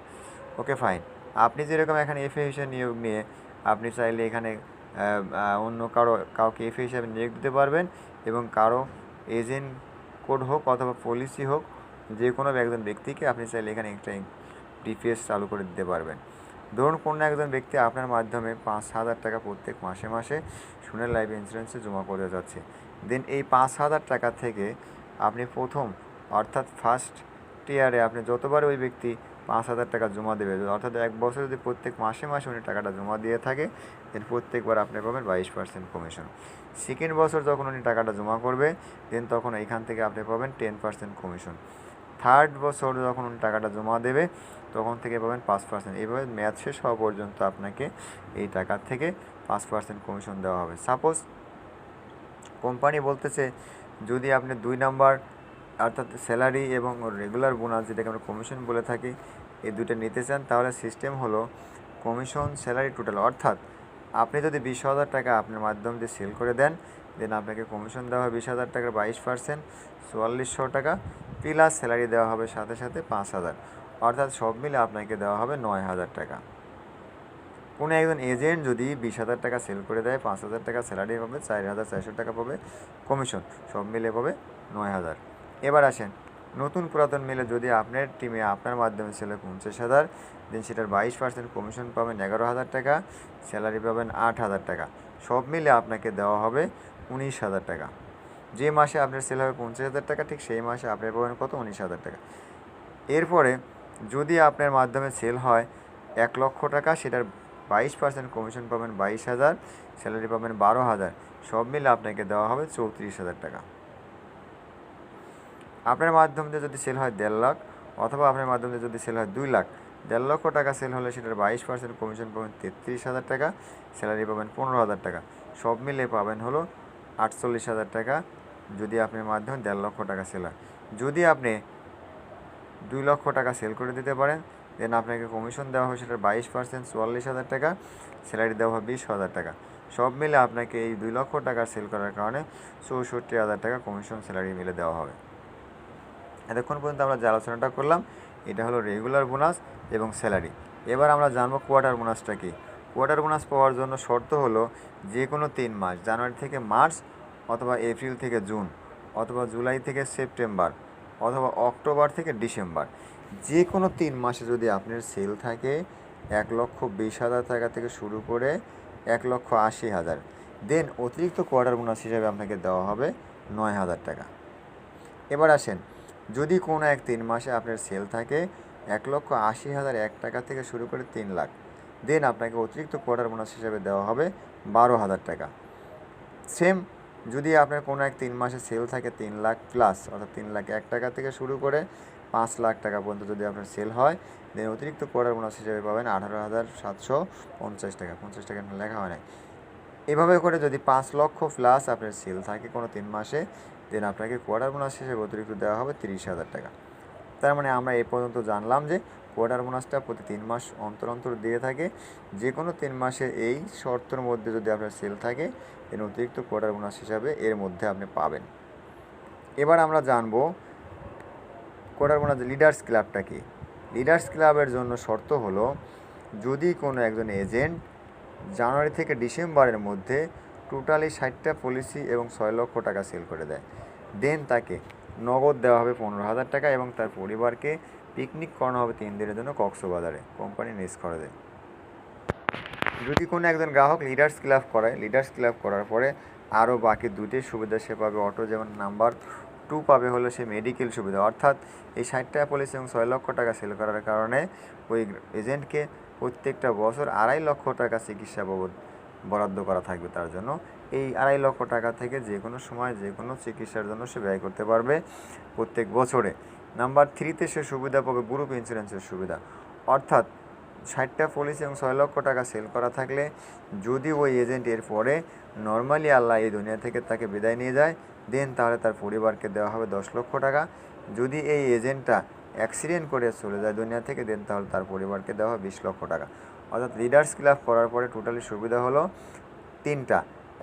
Okay fine. আপনি যেরকম এখানে এফএ হিসাবে নিয়োগ নিয়ে আপনি চাইলে এখানে অন্য কাউকে এফএ হিসাবে নিয়োগ দিতে পারবেন এবং কারো এজেন্ট কোড হোক অথবা পলিসি হোক, যে কোনো একজন ব্যক্তিকে আপনি চাইলে এখানে একটা ডিপিএস চালু করে দিতে পারবেন। ধরুন কোনো একজন ব্যক্তি আপনার মাধ্যমে 5,000 টাকা প্রত্যেক মাসে মাসে সোনালী লাইফ ইন্স্যুরেন্সে জমা করে যাচ্ছে। দেন এই 5,000 টাকা থেকে আপনি প্রথম অর্থাৎ ফার্স্ট ইয়ারে আপনি যতবার ওই ব্যক্তি 5,000 টাকা জমা দেবে, অর্থাৎ 1 বছর যদি প্রত্যেক মাসে মাসে উনি টাকাটা জমা দিয়ে থাকে, দেন প্রত্যেকবার আপনি পাবেন 22% কমিশন। সেকেন্ড বছর যখন উনি টাকাটা জমা করবে, দেন তখন এইখান থেকে আপনি পাবেন 10% কমিশন। থার্ড বছর যখন উনি টাকাটা জমা দেবে, তখন থেকে পাবেন 5%। এইভাবে ম্যাচ শেষ হওয়া পর্যন্ত আপনাকে এই টাকার থেকে 5% কমিশন দেওয়া হবে। সাপোজ কোম্পানি বলতেছে যদি আপনি 2 নাম্বার অর্থাৎ স্যালারি এবং রেগুলার বোনাস, যেটাকে আমরা কমিশন বলে থাকি, এই দুটো নিতে চান, তাহলে সিস্টেম হলো কমিশন স্যালারি টোটাল। অর্থাৎ আপনি যদি 20,000 টাকা আপনার মাধ্যম দিয়ে সেল করে দেন, দেন আপনাকে কমিশন দেওয়া হবে 20,000 টাকার 22%, 4400 টাকা, প্লাস স্যালারি দেওয়া হবে সাথে সাথে 5,000, অর্থাৎ সব মিলে আপনাকে দেওয়া হবে 9,000 টাকা। কোনো একজন এজেন্ট যদি 20,000 টাকা সেল করে দেয়, 5,000 টাকা স্যালারি পাবে, 4,400 টাকা পাবে কমিশন, সব মিলে পাবে 9,000। এবার আসেন নতুন পুরাতন মিলে যদি আপনার টিমে আপনার মাধ্যমে সেল হয় 50,000, দেন সেটার 22% কমিশন পাবেন 11,000 টাকা, স্যালারি পাবেন 8,000 টাকা, সব মিলে আপনাকে দেওয়া হবে 19,000 টাকা। যে মাসে আপনার সেল হবে 50,000 টাকা, ঠিক সেই মাসে আপনি পাবেন কত, 19,000 টাকা। এরপরে যদি আপনার মাধ্যমে সেল হয় 1 লক্ষ টাকা, সেটার 22% কমিশন পাবেন 22,000, স্যালারি পাবেন 12,000, সব মিলে আপনাকে দেওয়া হবে 34,000 টাকা। আপনার মাধ্যমে যদি সেল হয় 1.5 লাখ, অথবা আপনার মাধ্যমে যদি সেল হয় 2 লাখ, 1.5 লক্ষ টাকা সেল হলে সেটার 22% কমিশন পাবেন 33,000 টাকা, স্যালারি পাবেন 15,000 টাকা, সব মিলে পাবেন হলো 48,000 টাকা যদি আপনার মাধ্যমে 1.5 লক্ষ টাকা সেল হয়। যদি আপনি 2 লক্ষ টাকা সেল করে দিতে পারেন, দেন আপনাকে কমিশন দেওয়া হবে সেটার 22%, 44,000 টাকা, স্যালারি দেওয়া হবে 20,000 টাকা, সব মিলে আপনাকে এই 2 লক্ষ টাকা সেল করার কারণে 64,000 টাকা কমিশন স্যালারি মিলে দেওয়া হবে। এতক্ষণ পর্যন্ত আমরা যে আলোচনাটা করলাম, এটা হলো রেগুলার বোনাস এবং স্যালারি। এবার আমরা জানবো কোয়ার্টার বোনাসটা কী। কোয়ার্টার বোনাস পাওয়ার জন্য শর্ত হলো যে কোনো 3 মাস, জানুয়ারি থেকে মার্চ, অথবা এপ্রিল থেকে জুন, অথবা জুলাই থেকে সেপ্টেম্বর, অথবা অক্টোবর থেকে ডিসেম্বর, যে কোনো 3 মাসে যদি আপনার সেল থাকে 1,20,000 টাকা থেকে শুরু করে 1,80,000, দেন অতিরিক্ত কোয়ার্টার বোনাস হিসাবে আপনাকে দেওয়া হবে 9,000 টাকা। এবার আসেন, যদি কোনো 3 মাসে আপনার সেল থাকে 1,80,001 টাকা থেকে শুরু করে 3 লাখ, দেন আপনাকে অতিরিক্ত কোয়ার্টার বোনাস হিসাবে দেওয়া হবে 12,000 টাকা। সেম যদি আপনার কোনো 3 মাসে সেল থাকে 3 লাখ প্লাস, অর্থাৎ 3,01,000 টাকা থেকে শুরু করে 5 লাখ টাকা পর্যন্ত যদি আপনার সেল হয়, দেন অতিরিক্ত কোয়ার্টার বোনাস হিসেবে পাবেন 18,750 টাকা। 50 টাকা লেখা হয় না। এভাবে করে যদি 5 লক্ষ প্লাস আপনার সেল থাকে কোনো 3 মাসে, দেন আপনাকে কোয়ার্টার বোনাস হিসেবে অতিরিক্ত দেওয়া হবে 30,000 টাকা। তার মানে আমরা এই পর্যন্ত জানলাম যে কোয়ার্টার বোনাসটা প্রতি 3 মাস অন্তর অন্তর দিয়ে থাকে। যে কোনো 3 মাসে এই শর্তের মধ্যে যদি আপনার সেল থাকে, দেন অতিরিক্ত কোয়ার্টার বোনাস হিসাবে এর মধ্যে আপনি পাবেন। এবার আমরা জানবো কোয়ার্টার বোনাস লিডার্স ক্লাবটা কি। লিডার্স ক্লাবের জন্য শর্ত হলো যদি কোনো একজন এজেন্ট জানুয়ারি থেকে ডিসেম্বরের মধ্যে টোটালি 60টা পলিসি এবং 6 লক্ষ টাকা সেল করে দেয়, দেন তাকে নগদ দেওয়া হবে 15,000 টাকা এবং তার পরিবারকে পিকনিক করানো হবে 3 দিনের জন্য কক্সবাজারে কোম্পানি নিজ খরচে। যদি কোনো একজন গ্রাহক লিডার্স ক্লাব করায়, লিডার্স ক্লাব করার পরে আরও বাকি 2টি সুবিধা সে পাবে অটো, যেমন নাম্বার 2 পাবে হলো সে মেডিকেল সুবিধা, অর্থাৎ এই 60টা পলিসি এবং 6 লক্ষ টাকা সেল করার কারণে ওই এজেন্টকে প্রত্যেকটা বছর 2.5 লক্ষ টাকা চিকিৎসা বাবদ বরাদ্দ করা থাকবে তার জন্য। এই 2.5 লক্ষ টাকা থেকে যে কোনো সময় যে কোনো চিকিৎসার জন্য সে ব্যয় করতে পারবে প্রত্যেক বছরে। নাম্বার 3-তে সে সুবিধা পাবে গ্রুপ ইন্স্যুরেন্সের সুবিধা, অর্থাৎ 60টা পলিসি এবং 6 লক্ষ টাকা সেল করা থাকলে যদি ওই এজেন্ট এর পরে নর্মালি আল্লাহ এই দুনিয়া থেকে তাকে বিদায় নিয়ে যায়, দেন তাহলে তার পরিবারকে দেওয়া হবে 10 লক্ষ টাকা। যদি এই এজেন্টটা অ্যাক্সিডেন্ট করে চলে যায় দুনিয়া থেকে, দেন তাহলে তার পরিবারকে দেওয়া হয় 20 লক্ষ টাকা। অর্থাৎ লিডার্স ক্লাব করার পরে টোটালি সুবিধা হলো 3টা।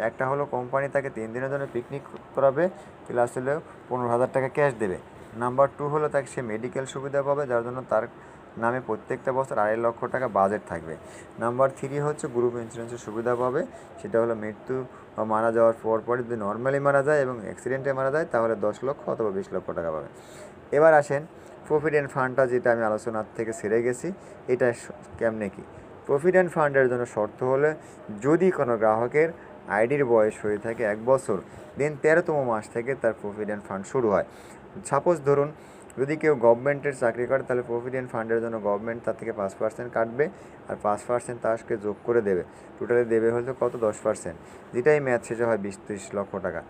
একটা হলো কোম্পানি তাকে 3 দিনের জন্য পিকনিক করাবে, প্লাস হলো 15,000 টাকা ক্যাশ দেবে। নাম্বার 2 হলো তাকে সে মেডিকেল সুবিধা পাবে, যার জন্য তার নামে প্রত্যেকটা বছর 2.5 লক্ষ টাকা বাজেট থাকবে। নাম্বার 3 হচ্ছে গ্রুপ ইন্স্যুরেন্সের সুবিধা পাবে, সেটা হলো মৃত্যু বা মারা যাওয়ার পরে যদি নর্মালি মারা যায় এবং অ্যাক্সিডেন্টে মারা যায় তাহলে 10 লক্ষ অথবা 20 লক্ষ টাকা পাবে। এবার আসেন প্রভিডেন্ট ফান্ডটা, যেটা আমি আলোচনার থেকে সেরে গেছি, এটা কেমনে কি। প্রভিডেন্ট ফান্ডের জন্য শর্ত হলে যদি কোনো গ্রাহকের আইডির বয়স হয়ে থাকে 1 বছর, দেন 13তম মাস থেকে তার প্রভিডেন্ট ফান্ড শুরু হয়। সাপোজ ধরুন যদি কেউ গভর্নমেন্টের চাকরি করে, তাহলে প্রভিডেন্ট ফান্ডের জন্য গভর্নমেন্ট তার থেকে 5% কাটবে আর 5% তাকে যোগ করে দেবে, টোটালি দেবে হয়তো কত 10%, যেটাই ম্যাচ শেষে হয় 20-30 লক্ষ টাকা।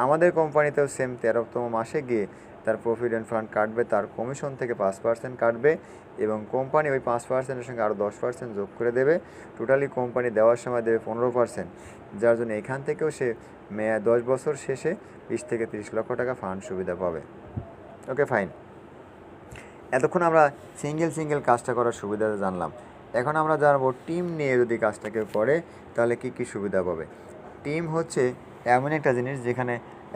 আমাদের কোম্পানিতেও সেম 13তম মাসে গিয়ে তার প্রভিডেন্ট ফান্ড কাটবে, তার কমিশন থেকে 5% কাটবে এবং কোম্পানি ওই 5%-এর সঙ্গে আরও 10% যোগ করে দেবে, টোটালি কোম্পানি দেওয়ার সময় দেবে 15%, যার জন্য এখান থেকেও সে 10 বছর শেষে 20-30 লক্ষ টাকা ফান্ড সুবিধা পাবে। ওকে, ফাইন। এতক্ষণ আমরা সিঙ্গেল কাজটা করার সুবিধা জানলাম। এখন আমরা জানবো টিম নিয়ে যদি কাজটা কেউ করে তাহলে কী কী সুবিধা পাবে। টিম হচ্ছে এমন একটা জিনিস যেখানে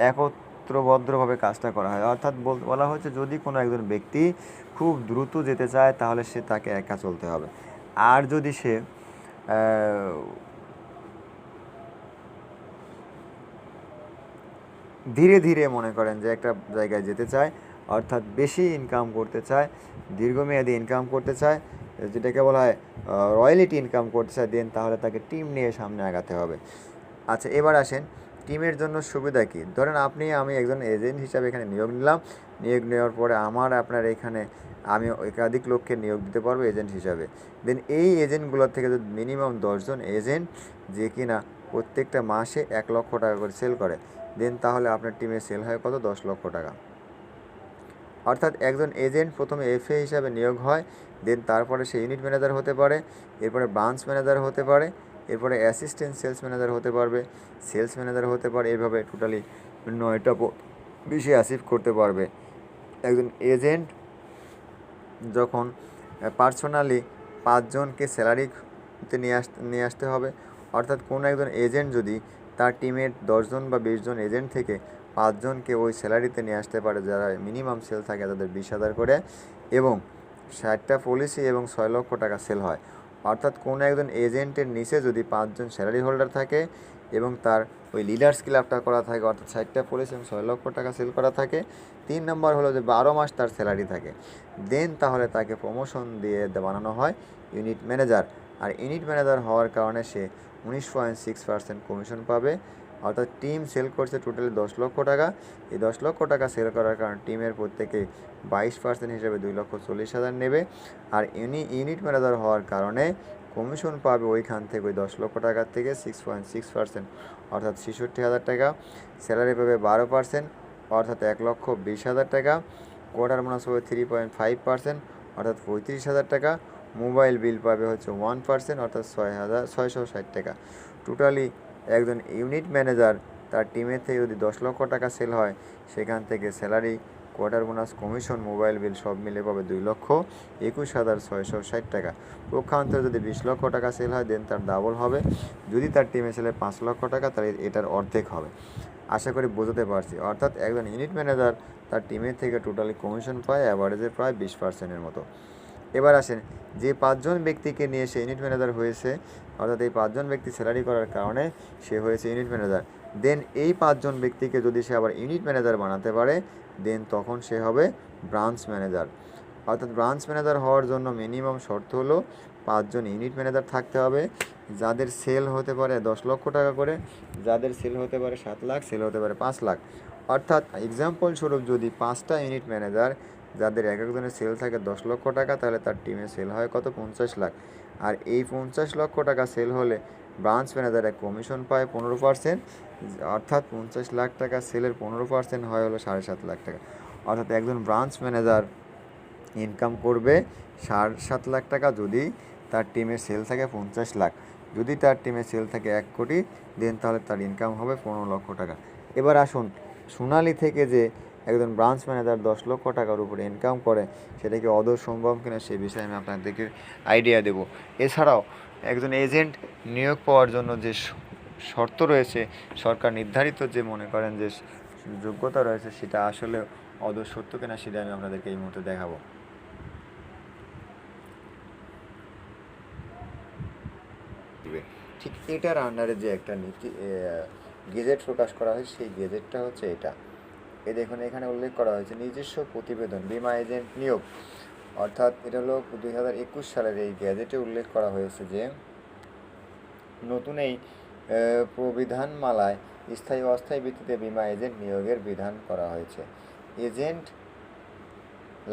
একত্রবদ্ধভাবে কাজটা করা হয়, অর্থাৎ বলা হচ্ছে যদি কোনো একজন ব্যক্তি খুব দ্রুত যেতে চায় তাহলে সে তাকে একা চলতে হবে, আর যদি সে ধীরে ধীরে মনে করেন যে একটা জায়গায় যেতে চায়, অর্থাৎ বেশি ইনকাম করতে চায়, দীর্ঘমেয়াদী ইনকাম করতে চায়, যেটাকে বলা হয় রয়্যালিটি ইনকাম করতে চায়, দেন তাহলে তাকে টিম নিয়ে সামনে আগাতে হবে। আচ্ছা, এবার আসেন টিমের জন্য সুবিধা কী। ধরেন আমি একজন এজেন্ট হিসাবে এখানে নিয়োগ নিলাম, নিয়োগ নেওয়ার পরে আপনার এখানে আমি একাধিক লোককে নিয়োগ দিতে পারবো এজেন্ট হিসাবে। দেন এই এজেন্টগুলোর থেকে যদি মিনিমাম 10 জন এজেন্ট যে কিনা প্রত্যেকটা মাসে 1 লক্ষ টাকা করে সেল করে, দেন তাহলে আপনার টিমে সেল হয় কত 10 লক্ষ টাকা। অর্থাৎ একজন এজেন্ট প্রথমে এফএ হিসাবে নিয়োগ হয়, দেন তারপরে সে ইউনিট ম্যানেজার হতে পারে, এরপরে ব্রাঞ্চ ম্যানেজার হতে পারে, এরপরে অ্যাসিস্ট্যান্ট সেলস ম্যানেজার হতে পারবে, সেলস ম্যানেজার হতে পারে, এইভাবে টোটালি 9টা বিষয় অ্যাচিভ করতে পারবে। একজন এজেন্ট যখন পার্সোনালি 5 জনকে স্যালারিতে নিয়ে আসতে হবে, অর্থাৎ কোনো একজন এজেন্ট যদি তার টিমের 10 জন বা 20 জন এজেন্ট থেকে 5 জনকে ওই স্যালারিতে নিয়ে আসতে পারে, যারা মিনিমাম সেল থাকে তাদের 20,000 করে, এবং 60টা পলিসি এবং 6 লক্ষ টাকা সেল হয়, অর্থাৎ কোনো একজন এজেন্টের নিচে যদি 5 জন স্যালারি হোল্ডার থাকে এবং তার ওই লিডার্স ক্লাবটা করা থাকে, অর্থাৎ 60টা পলিসি এবং 6 লক্ষ টাকা সেল করা থাকে। 3 নম্বর হলো যে 12 মাস তার স্যালারি থাকে, দেন তাহলে তাকে প্রমোশন দিয়ে বানানো হয় ইউনিট ম্যানেজার। আর ইউনিট ম্যানেজার হওয়ার কারণে সে 19.6% কমিশন পাবে, অর্থাৎ টিম সেল করছে টোটালি 10 লক্ষ টাকা। এই 10 লক্ষ টাকা সেল করার কারণে টিমের প্রত্যেকে 22% হিসেবে 2,40,000 নেবে, আর ইউনিট ম্যানেজার হওয়ার কারণে কমিশন পাবে ওইখান থেকে ওই 10 লক্ষ টাকার থেকে 6.6%, অর্থাৎ 66,000 টাকা। স্যালারি পাবে 12%, অর্থাৎ 1,20,000 টাকা। কোয়ার্টার বোনাস পাবে 3.5%, অর্থাৎ 35,000 টাকা। মোবাইল বিল পাবে হচ্ছে 1%, অর্থাৎ 6,660 টাকা। টোটালি একজন ইউনিট ম্যানেজার তার টিমের থেকে যদি 10 লক্ষ টাকা সেল হয়, সেখান থেকে salary, quarter bonus, commission, mobile bill সব মিলে পাবে 2,21,660 টাকা। পক্ষান্তরে যদি 20 লক্ষ টাকা সেল হয়, দেন তার ডাবল হবে। যদি তার টিমে সেলে 5 লক্ষ টাকা, তাহলে এটার অর্ধেক হবে। আশা করি বোঝাতে পারছি। অর্থাৎ একজন ইউনিট ম্যানেজার তার টিমের থেকে টোটালি কমিশন পায় অ্যাভারেজে প্রায় 20%-এর মতো। এবার আসেন যে 5 জন ব্যক্তিকে নিয়ে সে ইউনিট ম্যানেজার হয়েছে, অর্থাৎ এই 5 জন ব্যক্তি স্যালারি করার কারণে সে হয়েছে ইউনিট ম্যানেজার। দেন এই 5 জন ব্যক্তিকে যদি সে আবার ইউনিট ম্যানেজার বানাতে পারে, দেন তখন সে হবে ব্রাঞ্চ ম্যানেজার। অর্থাৎ ব্রাঞ্চ ম্যানেজার হওয়ার জন্য মিনিমাম শর্ত হলো 5 জন ইউনিট ম্যানেজার থাকতে হবে, যাদের সেল হতে পারে 10 লক্ষ টাকা করে, যাদের সেল হতে পারে 7 লাখ, সেল হতে পারে 5 লাখ। অর্থাৎ এক্সাম্পল স্বরূপ যদি 5টা ইউনিট ম্যানেজার যাদের এক একজনের সেল থাকে 10 লক্ষ টাকা, তাহলে তার টিমে সেল হয় কত 50 লাখ। আর এই 50 লক্ষ টাকা সেল হলে ব্রাঞ্চ ম্যানেজার এক কমিশন পায় 15%, অর্থাৎ 50 লাখ টাকা সেলের 15% হয় হলো 7.5 লাখ টাকা। অর্থাৎ একজন ব্রাঞ্চ ম্যানেজার ইনকাম করবে 7.5 লাখ টাকা যদি তার টিমের সেল থাকে 50 লাখ। যদি তার টিমের সেল থাকে 1 কোটি, দেন তাহলে তার ইনকাম হবে 15 লক্ষ টাকা। এবার আসুন, সোনালী থেকে যে একজন ব্রাঞ্চ ম্যানেজার 10 লক্ষ টাকার উপরে ইনকাম করে, সেটা কি আদৌ সম্ভব কিনা সে বিষয়ে আমি আপনাদেরকে আইডিয়া দেব। এছাড়াও একজন এজেন্ট নিয়োগ পাওয়ার জন্য যে শর্ত রয়েছে, সরকার নির্ধারিত যে মনে করেন যে যোগ্যতা রয়েছে, সেটা আসলে আদৌ সত্য কিনা সেটা আমি আপনাদেরকে এই মুহূর্তে দেখাবো। ঠিক এটার আন্ডারে যে একটা গেজেট প্রকাশ করা হয়, সেই গেজেটটা হচ্ছে এটা। দেখুন এখানে উল্লেখ করা হয়েছে নিজস্ব প্রতিবেদন বিমা এজেন্ট নিয়োগ, অর্থাৎ এটা হলো 2021 সালের এই গ্যাজেটে উল্লেখ করা হয়েছে যে নতুন এই প্রবিধানমালায় স্থায়ী ও অস্থায়ী ভিত্তিতে বিমা এজেন্ট নিয়োগের বিধান করা হয়েছে। এজেন্ট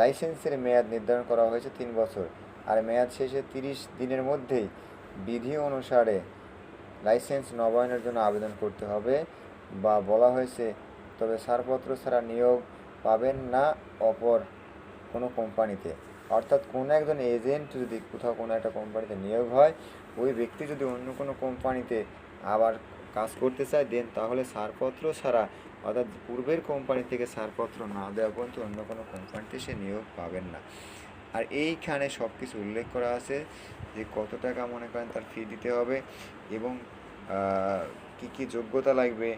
লাইসেন্সের মেয়াদ নির্ধারণ করা হয়েছে 3 বছর, আর মেয়াদ শেষে 30 দিনের মধ্যেই বিধি অনুসারে লাইসেন্স নবায়নের জন্য আবেদন করতে হবে বা বলা হয়েছে। তবে ছাড়পত্র ছাড়া নিয়োগ পাবেন না অপর কোনো কোম্পানিতে। অর্থাৎ কোনো একজন এজেন্ট যদি কোথাও কোনো একটা কোম্পানিতে নিয়োগ হয়, ওই ব্যক্তি যদি অন্য কোনো কোম্পানিতে আবার কাজ করতে চায়, দেন তাহলে ছাড়পত্র ছাড়া, অর্থাৎ পূর্বের কোম্পানি থেকে ছাড়পত্র না দেওয়া পর্যন্ত অন্য কোনো কোম্পানিতে সে নিয়োগ পাবেন না। আর এইখানে সব কিছু উল্লেখ করা আছে যে কত টাকা মনে করেন তার ফি দিতে হবে, এবং কী কী যোগ্যতা লাগবে,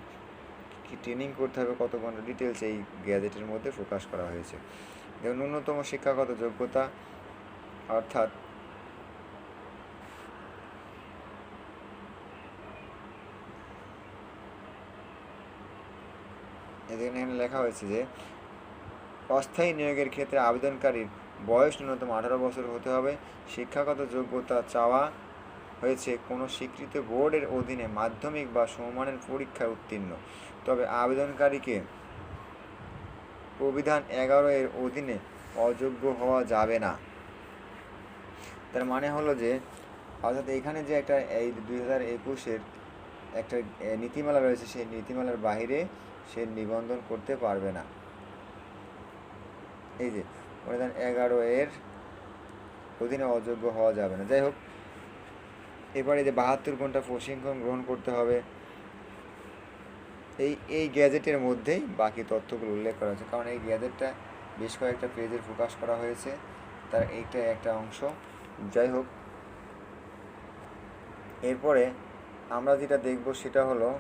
কী ট্রেনিং করতে হবে, কত ঘন্টা, ডিটেলস এই গ্যাজেটের মধ্যে প্রকাশ করা হয়েছে। এবং ন্যূনতম শিক্ষাগত যোগ্যতা, অর্থাৎ এখানে লেখা হয়েছে যে অস্থায়ী নিয়োগের ক্ষেত্রে আবেদনকারীর বয়স ন্যূনতম 18 বছর হতে হবে। শিক্ষাগত যোগ্যতা চাওয়া হয়েছে কোনো স্বীকৃত বোর্ডের অধীনে মাধ্যমিক বা সমমানের পরীক্ষায় উত্তীর্ণ। তবে আবেদনকারীকে প্রবিধান 11 এর অধীনে অযোগ্য হওয়া যাবে না। তার মানে হলো যে, অর্থাৎ এখানে যে একটা এই 2021-এর একটা নীতিমালা রয়েছে, সেই নীতিমালার বাইরে সে নিবন্ধন করতে পারবে না। এই যে প্রবিধান 11 এর অধীনে অযোগ্য হওয়া যাবে না। যাই হোক, এবারে যে 72 ঘন্টা প্রশিক্ষণ গ্রহণ করতে হবে, এই গ্যাজেটের মধ্যেই বাকি তথ্যগুলো উল্লেখ করা হয়েছে। কারণ এই গ্যাজেটটা বেশ কয়েকটা পেজে প্রকাশ করা হয়েছে, তার এইটা একটা অংশ। যাই হোক, এরপরে আমরা যেটা দেখব সেটা হলো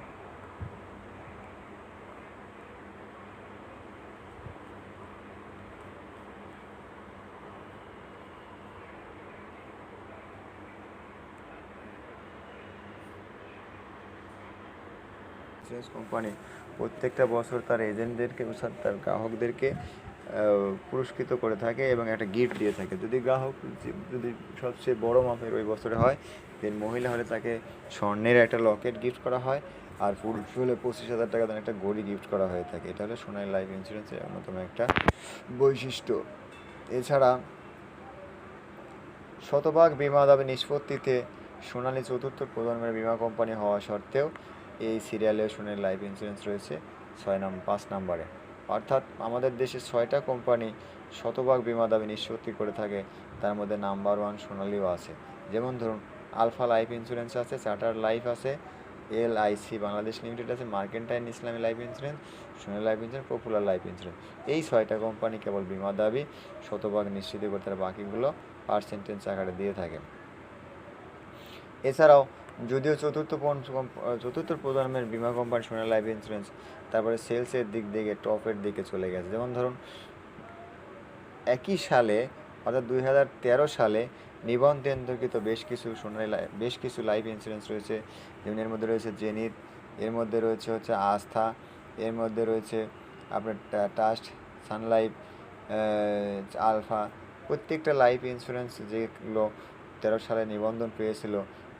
ইন্স্যুরেন্স কোম্পানি প্রত্যেকটা বছর তার এজেন্টদেরকে, তার গ্রাহকদেরকে পুরস্কৃত করে থাকে এবং একটা গিফট দিয়ে থাকে। যদি গ্রাহক যদি সবচেয়ে বড় মাপের ওই বছরে হয়, দেন মহিলা হলে তাকে স্বর্ণের একটা লকেট গিফট করা হয়, আর পুরুষ হলে 25,000 টাকা দেন একটা ঘড়ি গিফট করা হয়ে থাকে। এটা হলো সোনালী লাইফ ইন্স্যুরেন্সের অন্যতম একটা বৈশিষ্ট্য। এছাড়া শতভাগ বিমা দাবি নিষ্পত্তিতে সোনালী চতুর্থ প্রজন্মের বিমা কোম্পানি হওয়া সত্ত্বেও এই সিরিয়ালে সোনালী লাইফ ইন্স্যুরেন্স রয়েছে 5 নম্বরে। অর্থাৎ আমাদের দেশে 6টা কোম্পানি শতভাগ বিমা দাবি নিষ্পত্তি করে থাকে, তার মধ্যে নাম্বার 1 সোনালীও আছে। যেমন ধরুন, আলফা লাইফ ইন্স্যুরেন্স আছে, চার্টার লাইফ আছে, LIC বাংলাদেশ লিমিটেড আছে, mercantile Islami life insurance, Sonali life insurance, popular life insurance. এই 6টা কোম্পানি কেবল বিমা দাবি শতভাগ নিশ্চিত করে, তারা বাকিগুলো পার্সেন্টেজ আকারে দিয়ে থাকে। এছাড়াও যদিও চতুর্থ প্রজন্মের বিমা কোম্পানি সোনালী লাইফ ইন্স্যুরেন্স তারপরে সেলসের দিক থেকে টপের দিকে চলে গেছে। যেমন ধরুন, একই সালে অর্থাৎ 2013 সালে নিবন্ধনকৃত বেশ কিছু লাইফ ইন্স্যুরেন্স রয়েছে। যেমন এর মধ্যে রয়েছে জেনিত, এর মধ্যে রয়েছে হচ্ছে আস্থা, এর মধ্যে রয়েছে আপনার ট্রাস্ট, সান লাইফ, আলফা। প্রত্যেকটা লাইফ ইন্স্যুরেন্স যেগুলো 13 সালে নিবন্ধন পেয়েছিল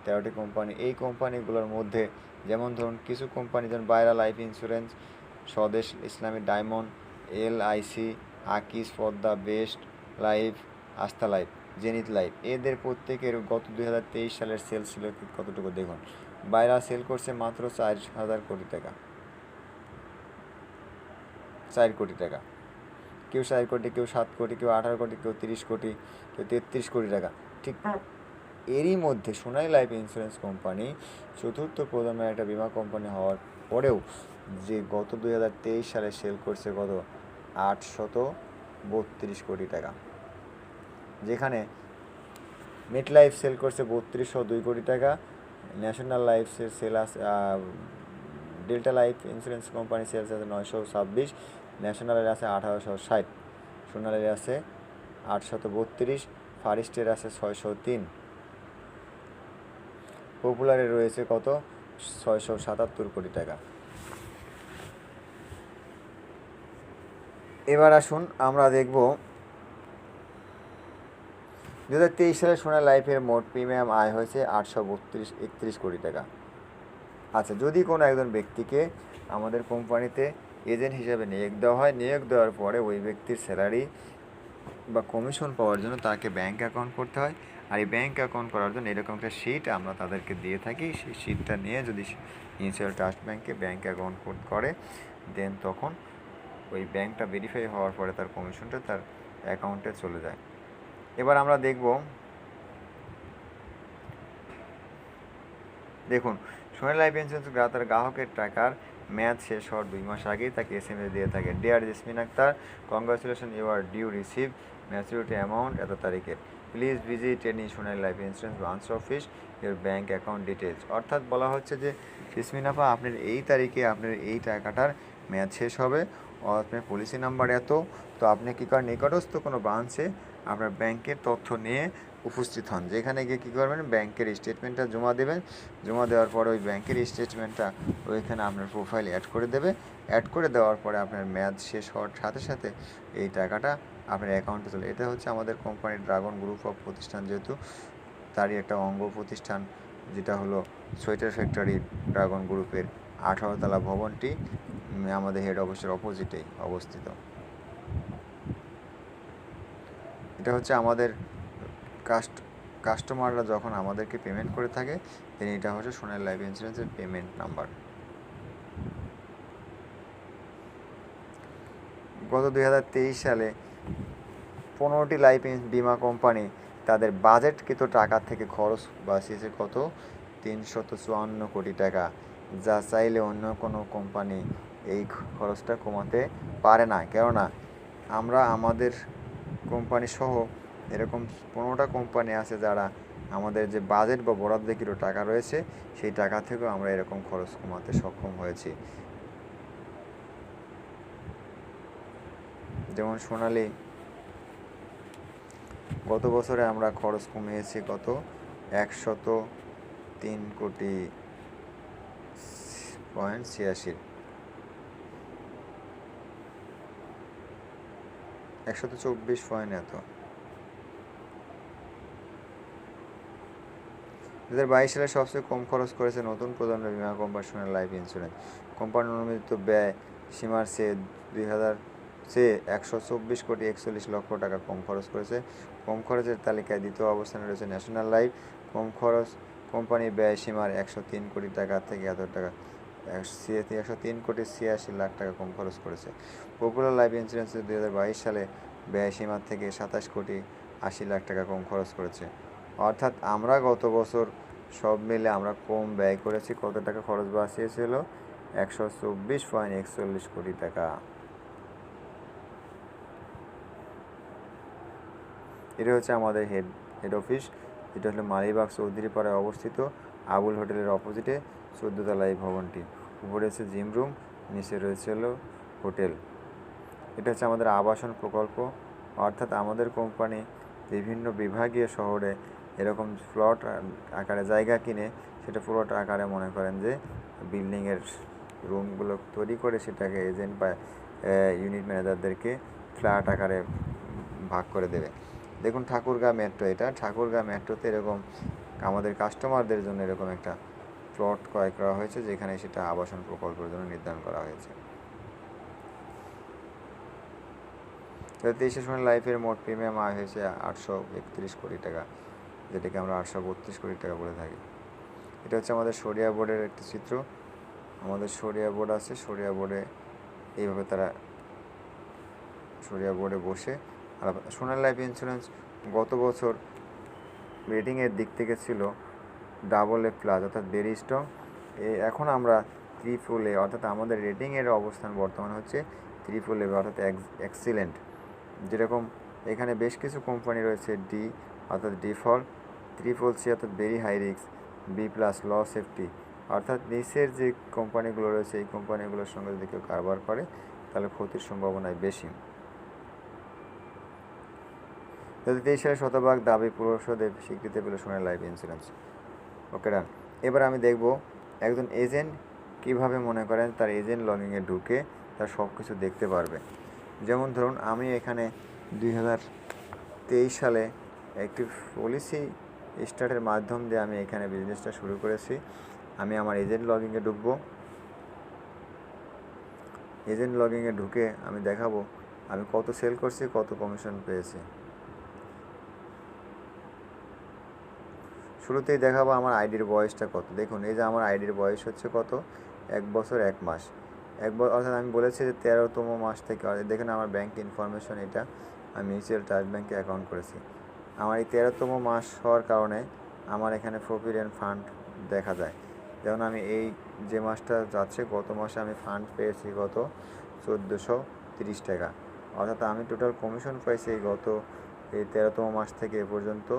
13টি কোম্পানি, এই কোম্পানিগুলোর মধ্যে যেমন ধরুন কিছু কোম্পানি যেমন বায়রা লাইফ ইন্স্যুরেন্স, স্বদেশ ইসলামী ডায়মন্ড, LIC, আকিস, পদ্মা, বেস্ট লাইফ, আস্থা লাইফ, জেনিথ লাইফ, এদের প্রত্যেকের গত 2023 সালের সেল ছিল কতটুকু দেখুন। বাইরা সেল করছে মাত্র 4,000 কোটি টাকা, 4 কোটি টাকা, কেউ 4 কোটি, কেউ 7 কোটি, কেউ 18 কোটি, কেউ 30 কোটি, কেউ 33 কোটি টাকা। ঠিক এরই মধ্যে সোনালী লাইফ ইন্স্যুরেন্স কোম্পানি চতুর্থ প্রজন্মের একটা বিমা কোম্পানি হওয়ার পরেও যে গত 2023 সালে সেল করছে কত 832 কোটি টাকা, যেখানে মেট লাইফ সেল করছে 3202 কোটি টাকা, ন্যাশনাল লাইফের সেল আছে, Delta Life Insurance company sales আছে 926, ন্যাশনালের আছে 1860, সোনালের আছে 832, ফারিস্টের আছে 603, পপুলারে রয়েছে কত 677 কোটি টাকা। এবার আসুন আমরা দেখব 2023 সালে সোনালী লাইফের মোট প্রিমিয়াম আয় হয়েছে 831 কোটি টাকা। আচ্ছা, যদি কোনো একজন ব্যক্তিকে আমাদের কোম্পানিতে এজেন্ট হিসেবে নিয়োগ দেওয়া হয়, নিয়োগ দেওয়ার পরে ওই ব্যক্তির স্যালারি বা কমিশন পাওয়ার জন্য তাকে ব্যাঙ্ক অ্যাকাউন্ট করতে হয়। আর এই ব্যাঙ্ক অ্যাকাউন্ট করার জন্য এরকম একটা শিট আমরা তাদেরকে দিয়ে থাকি। সেই শিটটা নিয়ে যদি মিউচুয়াল ট্রাস্ট ব্যাঙ্কে ব্যাঙ্ক অ্যাকাউন্ট করে দেন তখন ওই ব্যাঙ্কটা ভেরিফাই হওয়ার পরে তার কমিশনটা তার অ্যাকাউন্টে চলে যায়। এবার আমরা দেখব, দেখুন সোনালী লাইফ ইন্স্যুরেন্স তার গ্রাহকের টাকার মেয়াদ শেষ হওয়ার 2 মাস আগেই তাকে SMS দিয়ে থাকে, dear Jesmin Akter, congratulation you are due receive maturity amount এত তারিখের, please visit any Sonali life Insurance branch office your bank account details. অর্থাৎ বলা হচ্ছে যে জেসমিন আপা, আপনার এই তারিখে আপনার এই টাকাটার মেয়াদ শেষ হবে, আপনার পলিসি নাম্বার এত, তো আপনি কী করেন নিকটস্থ কোনো ব্রাঞ্চে আপনার ব্যাংকের তথ্য নিয়ে উপস্থিত হন, যেখানে গিয়ে কী করবেন ব্যাংকের স্টেটমেন্টটা জমা দেবেন, জমা দেওয়ার পরে ওই ব্যাংকের স্টেটমেন্টটা ওইখানে আপনার প্রোফাইল অ্যাড করে দেবে, অ্যাড করে দেওয়ার পরে আপনার মেয়াদ শেষ হওয়ার সাথে সাথে এই টাকাটা আপনার অ্যাকাউন্টে চলে। এটা হচ্ছে আমাদের কোম্পানির ড্রাগন গ্রুপ অফ প্রতিষ্ঠান, যেহেতু তারই একটা অঙ্গ প্রতিষ্ঠান যেটা হলো সোয়েটার ফ্যাক্টরি ড্রাগন গ্রুপের 18 তলা ভবনটি আমাদের হেড অফিসের অপোজিটেই অবস্থিত। এটা হচ্ছে আমাদের কাস্টমাররা যখন আমাদেরকে পেমেন্ট করে থাকে দেন এটা হচ্ছে সোনালী লাইফ ইন্স্যুরেন্সের পেমেন্ট নাম্বার। গত 2023 সালে 15টি লাইফ বিমা কোম্পানি তাদের বাজেটকৃত টাকা থেকে খরচ বাঁচিয়েছে কত 354 কোটি টাকা, যা চাইলে অন্য কোনো কোম্পানি এই খরচটা কমাতে পারে না। কেননা আমরা আমাদের কোম্পানি সহ এরকম 15টা কোম্পানি আছে যারা আমাদের যে বাজেট বা বরাদ্দকৃত টাকা রয়েছে সেই টাকা থেকেও আমরা এরকম খরচ কমাতে সক্ষম হয়েছি। যেমন সোনালী গত বছরে আমরা খরচ কমিয়েছি কত 103 কোটি 86, 124 পয়েন্ট এত। 2022 সালে সবচেয়ে কম খরচ করেছে নতুন প্রজন্মের বিমা কোম্পানি সোনালী লাইফ ইন্স্যুরেন্স। কোম্পানির অনুমোদিত ব্যয় সীমার চেয়ে 124 কোটি 41 লক্ষ টাকা কম খরচ করেছে। কম খরচের তালিকায় দ্বিতীয় অবস্থানে রয়েছে ন্যাশনাল লাইফ। কম খরচ কোম্পানির ব্যয় সীমার 103 কোটি টাকা থেকে এত টাকা 103 কোটি 86 লাখ টাকা কম খরচ করেছে। পপুলার লাইফ ইন্স্যুরেন্স 2022 সালে ব্যয় সীমার থেকে 27 কোটি 80 লাখ টাকা কম খরচ করেছে। অর্থাৎ আমরা গত বছর সব মিলে আমরা কম ব্যয় করেছি। কত টাকা খরচ বাঁচিয়েছিল 124.41 কোটি টাকা। এটা হচ্ছে আমাদের হেড অফিস, যেটা হলো মালিবাগ চৌধুরীপাড়ায় অবস্থিত, আবুল হোটেলের অপোজিটে 14 তলা এই ভবনটি। উপরে হচ্ছে জিম রুম, নিচে রয়েছে হলো হোটেল। এটা হচ্ছে আমাদের আবাসন প্রকল্প, অর্থাৎ আমাদের কোম্পানি বিভিন্ন বিভাগীয় শহরে এরকম প্লট আকারে জায়গা কিনে সেটা প্লট আকারে মনে করেন যে বিল্ডিংয়ের রুমগুলো তৈরি করে সেটাকে এজেন্ট বা ইউনিট ম্যানেজারদেরকে ফ্ল্যাট আকারে ভাগ করে দেবে। দেখুন ঠাকুরগাঁ মেট্রো, এটা ঠাকুরগাঁ মেট্রোতে এরকম আমাদের কাস্টমারদের জন্য এরকম একটা প্লট ক্রয় করা হয়েছে, যেখানে সেটা আবাসন প্রকল্পের জন্য নির্ধারণ করা হয়েছে। 2023 সোনালী লাইফের মোট প্রিমিয়াম আয় হয়েছে 831 কোটি টাকা, যেটাকে আমরা 832 কোটি টাকা বলে থাকি। এটা হচ্ছে আমাদের সরিয়া বোর্ডের একটি চিত্র। আমাদের সরিয়া বোর্ড আছে, সরিয়া বোর্ডে এইভাবে তারা সরিয়া বোর্ডে বসে। আর সোনালী লাইফ ইন্স্যুরেন্স গত বছর রেটিংয়ের দিক থেকে ছিল AA+, অর্থাৎ ভেরি স্ট্রং। এখন আমরা AAA, অর্থাৎ আমাদের রেটিংয়ের অবস্থান বর্তমানে হচ্ছে AAA, অর্থাৎ এক্সিলেন্ট। যেরকম এখানে বেশ কিছু কোম্পানি রয়েছে, ডি অর্থাৎ ডিফল্ট, CCC অর্থাৎ ভেরি হাই রিস্ক, B+ ল সেফটি, অর্থাৎ নিচের যে কোম্পানিগুলো রয়েছে এই কোম্পানিগুলোর সঙ্গে যদি কেউ কারবার করে তাহলে ক্ষতির সম্ভাবনাই বেশি। 2023 সালে শতভাগ দাবি পরিশোধের স্বীকৃতি পেল সোনালী লাইফ ইন্স্যুরেন্স। ওকে ডান। এবার আমি দেখব একজন এজেন্ট কিভাবে মনে করেন তার এজেন্ট লগিংয়ে ঢুকে তার সব কিছু দেখতে পারবে। যেমন ধরুন আমি এখানে 2023 সালে একটি পলিসি স্টার্টের মাধ্যম দিয়ে আমি এখানে বিজনেসটা শুরু করেছি। আমি আমার এজেন্ট লগিংয়ে ঢুকবো। এজেন্ট লগিংয়ে ঢুকে আমি দেখাবো আমি কত সেল করছি, কত কমিশন পেয়েছি। শুরুতেই দেখাবো আমার আইডির বয়সটা কত। দেখুন এই যে আমার আইডির বয়স হচ্ছে কত, 1 বছর 1 মাস। অর্থাৎ আমি বলেছি যে 13তম মাস থেকে, দেখুন আমার ব্যাংক ইনফরমেশন, এটা আমি মিউচুয়াল ট্রাস্ট ব্যাংকে অ্যাকাউন্ট করেছি। আমার এই 13তম মাস হওয়ার কারণে আমার এখানে প্রভিডেন্ট ফান্ড দেখা যায়। যেমন আমি এই যে মাসটা যাচ্ছে, গত মাসে আমি ফান্ড পেয়েছি কত, 1430 টাকা। অর্থাৎ আমি টোটাল কমিশন পাইছি এই 13তম মাস থেকে এ পর্যন্ত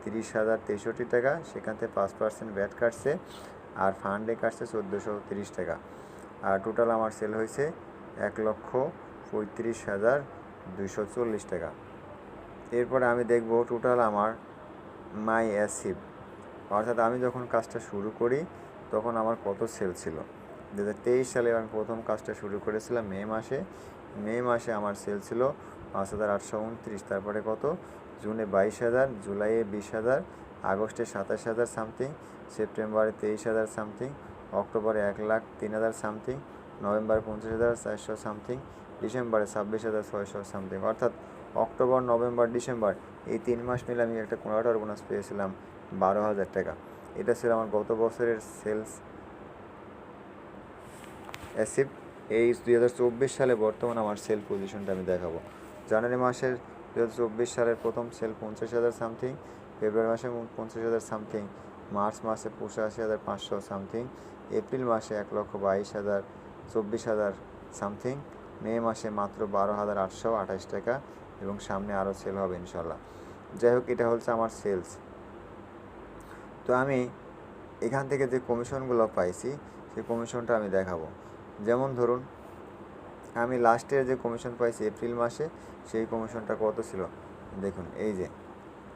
30,063 টাকা। সেখান থেকে 5% ভ্যাট কাটছে, আর ফান্ডে কাটছে 1430 টাকা। আর টোটাল আমার সেল হয়েছে 1,35,240 টাকা। এরপরে আমি দেখব টোটাল আমার মাই অ্যাসিভ, অর্থাৎ আমি যখন কাজটা শুরু করি তখন আমার কত সেল ছিল। 2023 সালে আমি প্রথম কাজটা শুরু করেছিলাম মে মাসে আমার সেল ছিল 5,829। তারপরে কত, জুনে 22,000, জুলাইয়ে 20,000, আগস্টে 27,000 সামথিং, সেপ্টেম্বরে 23,000 সামথিং, অক্টোবরে 1,03,000 সামথিং, নভেম্বরে 50,400 সামথিং, ডিসেম্বরে 26,600 সামথিং। অর্থাৎ অক্টোবর, নভেম্বর, ডিসেম্বর এই 3 মাস মিলে আমি একটা কোয়ার্টার বোনাস পেয়েছিলাম 12,000 টাকা। এটা ছিল আমার গত বছরের সেলস অ্যাসিভ। এই 2024 সালে বর্তমান আমার সেল পজিশনটা আমি দেখাবো। জানুয়ারি মাসের 2024 সালের প্রথম সেল 50,000 সামথিং, ফেব্রুয়ারি মাসে 50,000 সামথিং, মার্চ মাসে 85,500 সামথিং, এপ্রিল মাসে 1,22,000, 24,000 সামথিং, মে মাসে মাত্র 12,828 টাকা, এবং সামনে আরও সেল হবে ইনশাল্লাহ। যাই হোক, এটা হচ্ছে আমার সেলস। তো আমি এখান থেকে যে কমিশনগুলো পাইছি সেই কমিশনটা আমি দেখাবো। যেমন ধরুন আমি লাস্টের যে কমিশন পাইছি এপ্রিল মাসে, সেই কমিশনটা কত ছিল দেখুন, এই যে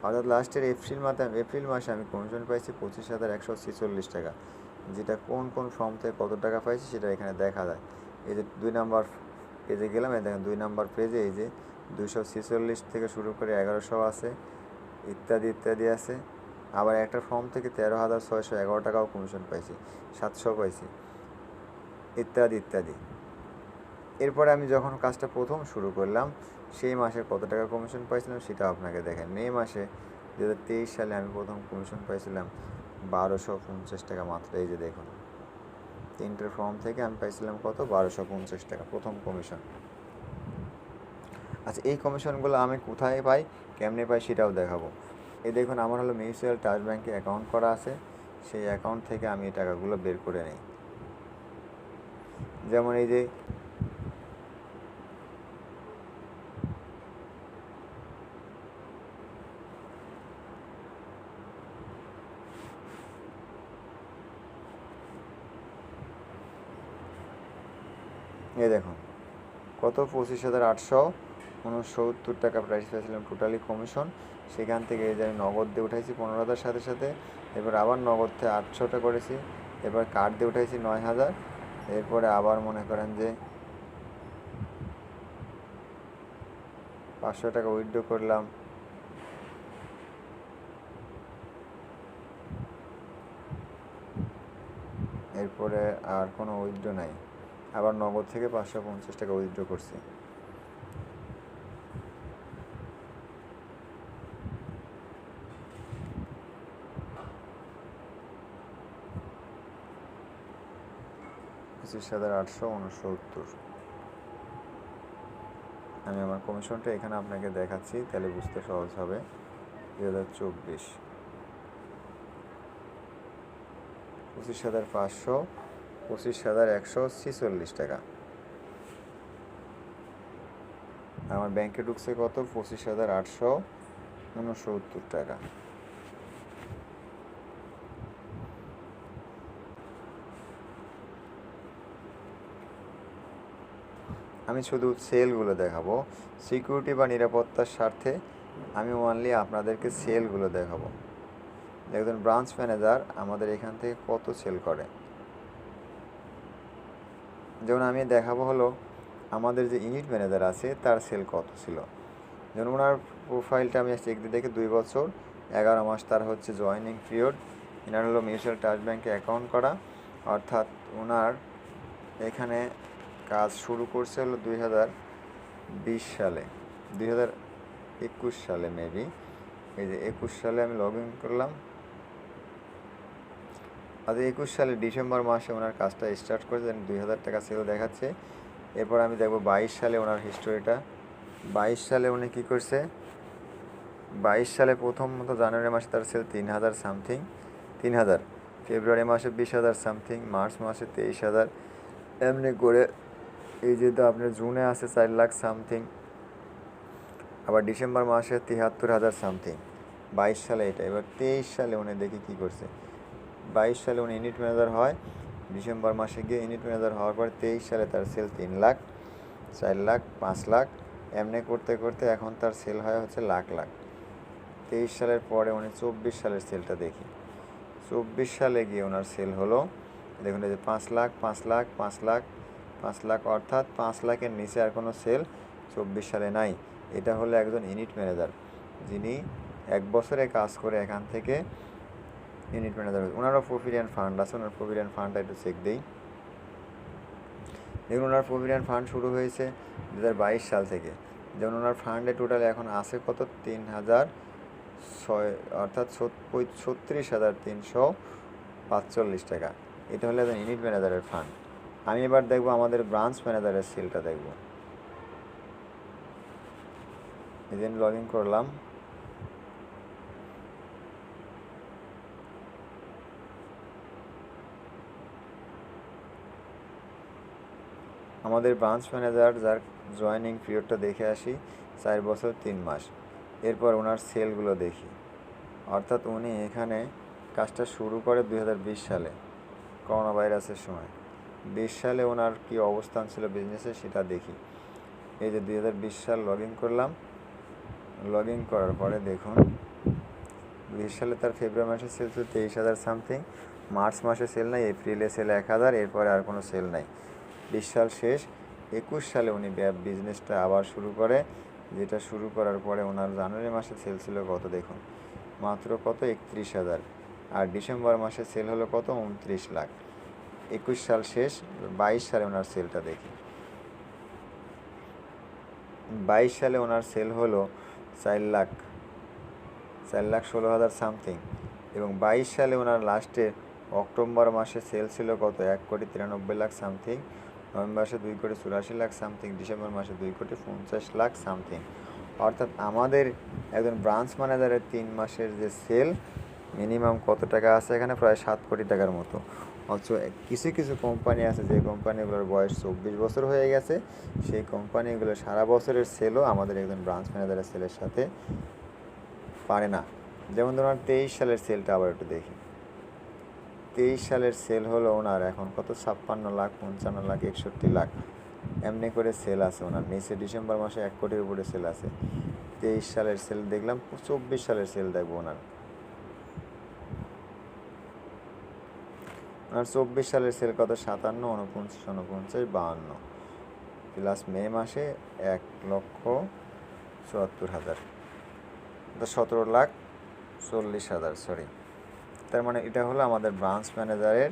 অর্থাৎ লাস্টের এপ্রিল মাসে আমি কমিশন পাইছি 25,146 টাকা। যেটা কোন ফর্ম থেকে কত টাকা পাইছি সেটা এখানে দেখা যায়। এই যে 2 নম্বর পেজে গেলাম, এই দেখেন 2 নম্বর পেজে এই যে 246 থেকে শুরু করে 1100 আছে, ইত্যাদি ইত্যাদি আছে। আবার একটা ফর্ম থেকে 13,611 টাকাও কমিশন পাইছি, 700 পাইছি, ইত্যাদি ইত্যাদি। এরপরে আমি যখন কাজটা প্রথম শুরু করলাম সেই মাসে কত টাকা কমিশন পাইছিলাম সেটা আপনাকে দেখেন। মে মাসে 2023 সালে আমি প্রথম কমিশন পাইছিলাম 1,250 টাকা মাত্র। এই যে দেখুন 3টের ফর্ম থেকে আমি পাইছিলাম কত, 1,250 টাকা প্রথম কমিশন। আচ্ছা, এই কমিশনগুলো আমি কোথায় পাই, কেমনে পাই সেটাও দেখাবো। এই দেখুন আমার হলো মিউচুয়াল ট্রাস্ট ব্যাংকে অ্যাকাউন্ট করা আছে, সেই অ্যাকাউন্ট থেকে আমি এই টাকাগুলো বের করে নিই। যেমন এই যে দেখুন কত, 25,869 টাকা প্রাইস পেয়েছিলাম টোটালি কমিশন। সেখান থেকে এই যে আমি নগদ দিয়ে উঠাইছি 15,000 সাথে সাথে, এরপর আবার নগদ থেকে 800টা করেছি, এরপর কার্ড দিয়ে উঠাইছি 9,000, এরপরে আবার মনে করেন যে 500 টাকা উইথড্র করলাম, এরপরে আর কোনো উইথড্র নাই, আবার নগদ থেকে 550 টাকা উইথড্র করছি। 25,869। আমি আমার কমিশনটা এখানে আপনাকে দেখাচ্ছি, তাহলে বুঝতে সহজ হবে। 2024 25,500, 25,146 টাকা। আমার ব্যাংকে ঢুকছে কত? 25,869 টাকা। আমি শুধু সেলগুলো দেখাবো, সিকিউরিটি বা নিরাপত্তার স্বার্থে আমি অনলি আপনাদেরকে সেলগুলো দেখাবো। একজন ব্রাঞ্চ ম্যানেজার আমাদের এখান থেকে কত সেল করে, যেমন আমি দেখাবো হলো আমাদের যে ইউনিট ম্যানেজার আছে তার সেল কত ছিল। যেমন ওনার প্রোফাইলটা আমি চেক দিয়ে দেখি 2 বছর 11 মাস তার হচ্ছে জয়েনিং পিরিয়ড। এনার হলো মিউচুয়াল ট্রাস্ট ব্যাংকে অ্যাকাউন্ট করা, অর্থাৎ ওনার এখানে কাজ শুরু করছে হলো 2020 সালে, 2021 সালে মেবি। এই যে 21 সালে আমি লগ ইন করলাম, আর 21 সালে ডিসেম্বর মাসে ওনার কাজটা স্টার্ট করেছে, 2,000 টাকা সেল দেখাচ্ছে। এরপর আমি দেখবো 22 সালে ওনার হিস্টোরিটা। 22 সালে উনি কী করছে, 22 সালে প্রথমত জানুয়ারি মাসে তার সেল 3,000 সামথিং, 3,000, ফেব্রুয়ারি মাসে 20,000 সামথিং, মার্চ মাসে 23,000, এমনি করে এই যে তো আপনার জুনে আছে 4 লাখ সামথিং, আবার ডিসেম্বর মাসে 73,000 সামথিং। 22 সালে এটা। এবার 23 সালে উনি দেখি কী করছে। 22 সালে উনি ইউনিট ম্যানেজার হয়, ডিসেম্বর মাসে গিয়ে ইউনিট ম্যানেজার হওয়ার পর 23 সালে তার সেল 3 লাখ, 4 লাখ, 5 লাখ, এমনি করতে করতে এখন তার সেল হয় হচ্ছে লাখ লাখ। 23 সালের পরে উনি 24 সালের সেলটা দেখি। 24 সালে গিয়ে ওনার সেল হলো, দেখুন এই যে 5 লাখ, 5 লাখ, 5 লাখ, 5 লাখ, অর্থাৎ 5 লাখের নিচে আর কোনো সেল 24 সালে নাই। এটা হলো একজন ইউনিট ম্যানেজার যিনি 1 বছরে কাজ করে এখান থেকে ইউনিট ম্যানেজার। ওনারও প্রভিডেন্ট ফান্ড আছে, ওনার প্রভিডেন্ট ফান্ডটা একটু চেক দিই। দেখুন ওনার প্রভিডেন্ট ফান্ড শুরু হয়েছে 2022 সাল থেকে। যেমন ওনার ফান্ডে টোটাল এখন আছে কত, 3,006, অর্থাৎ 36,345 টাকা। এটা হলো একজন ইউনিট ম্যানেজারের ফান্ড। আমি এবার দেখবো আমাদের ব্রাঞ্চ ম্যানেজারের সেলটা দেখব। এজেন্ট লগ ইন করলাম, আমাদের ব্রাঞ্চ ম্যানেজার যার জয়েনিং পিরিয়ডটা দেখে আসি 4 বছর 3 মাস। এরপর ওনার সেলগুলো দেখি, অর্থাৎ উনি এখানে কাজটা শুরু করে 2020 সালে করোনা ভাইরাসের সময়। 20 সালে ওনার কী অবস্থান ছিল বিজনেসে সেটা দেখি। এই যে 2020 সাল লগ ইন করলাম, লগ ইন করার পরে দেখুন 20 সালে তার ফেব্রুয়ারি মাসে সেল ছিল 23,000 সামথিং, মার্চ মাসে সেল নাই, এপ্রিলে সেল 1,000, এরপরে আর কোনো সেল নাই। 20 সাল শেষ, 21 সালে উনি বিজনেসটা আবার শুরু করে, যেটা শুরু করার পরে ওনার জানুয়ারি মাসে সেল ছিল কত দেখুন, মাত্র কত, 31,000, আর ডিসেম্বর মাসে সেল হলো কত, 29 লাখ। 21 সাল শেষ, 22 সালে ওনার সেলটা দেখি। 22 সালে ওনার সেল হলো 4,16,000 সামথিং, এবং 22 সালে ওনার লাস্টে অক্টোবর মাসে সেল ছিল কত, 1,93,00,000 সামথিং, নভেম্বর মাসে 2,84,00,000 সামথিং, ডিসেম্বর মাসে 2,50,00,000 সামথিং। অর্থাৎ আমাদের একজন ব্রাঞ্চ ম্যানেজারের 3 মাসের যে সেল মিনিমাম কত টাকা আছে এখানে, প্রায় 7 কোটি টাকার মতো। অথচ কিছু কিছু কোম্পানি আছে যে কোম্পানিগুলোর বয়স 24 বছর হয়ে গেছে, সেই কোম্পানিগুলো সারা বছরের সেলও আমাদের একজন ব্রাঞ্চ ম্যানেজারের সেলের সাথে পারে না। যেমন ধরুন 23 সালের সেলটা আবার একটু দেখি। 23 সালের সেল হলো ওনার এখন কত, 56 লাখ, 55 লাখ, 61 লাখ, এমনি করে সেল আছে ওনার। নিচে ডিসেম্বর মাসে 1 কোটির উপরে সেল আছে। 23 সালের সেল দেখলাম, 24 সালের সেল দেখবো ওনার। 24 সালের সেল কত, 57, 49, 49, 52, প্লাস মে মাসে 1,74,000, 17,40,000, সরি। তার মানে এটা হলো আমাদের ব্রাঞ্চ ম্যানেজারের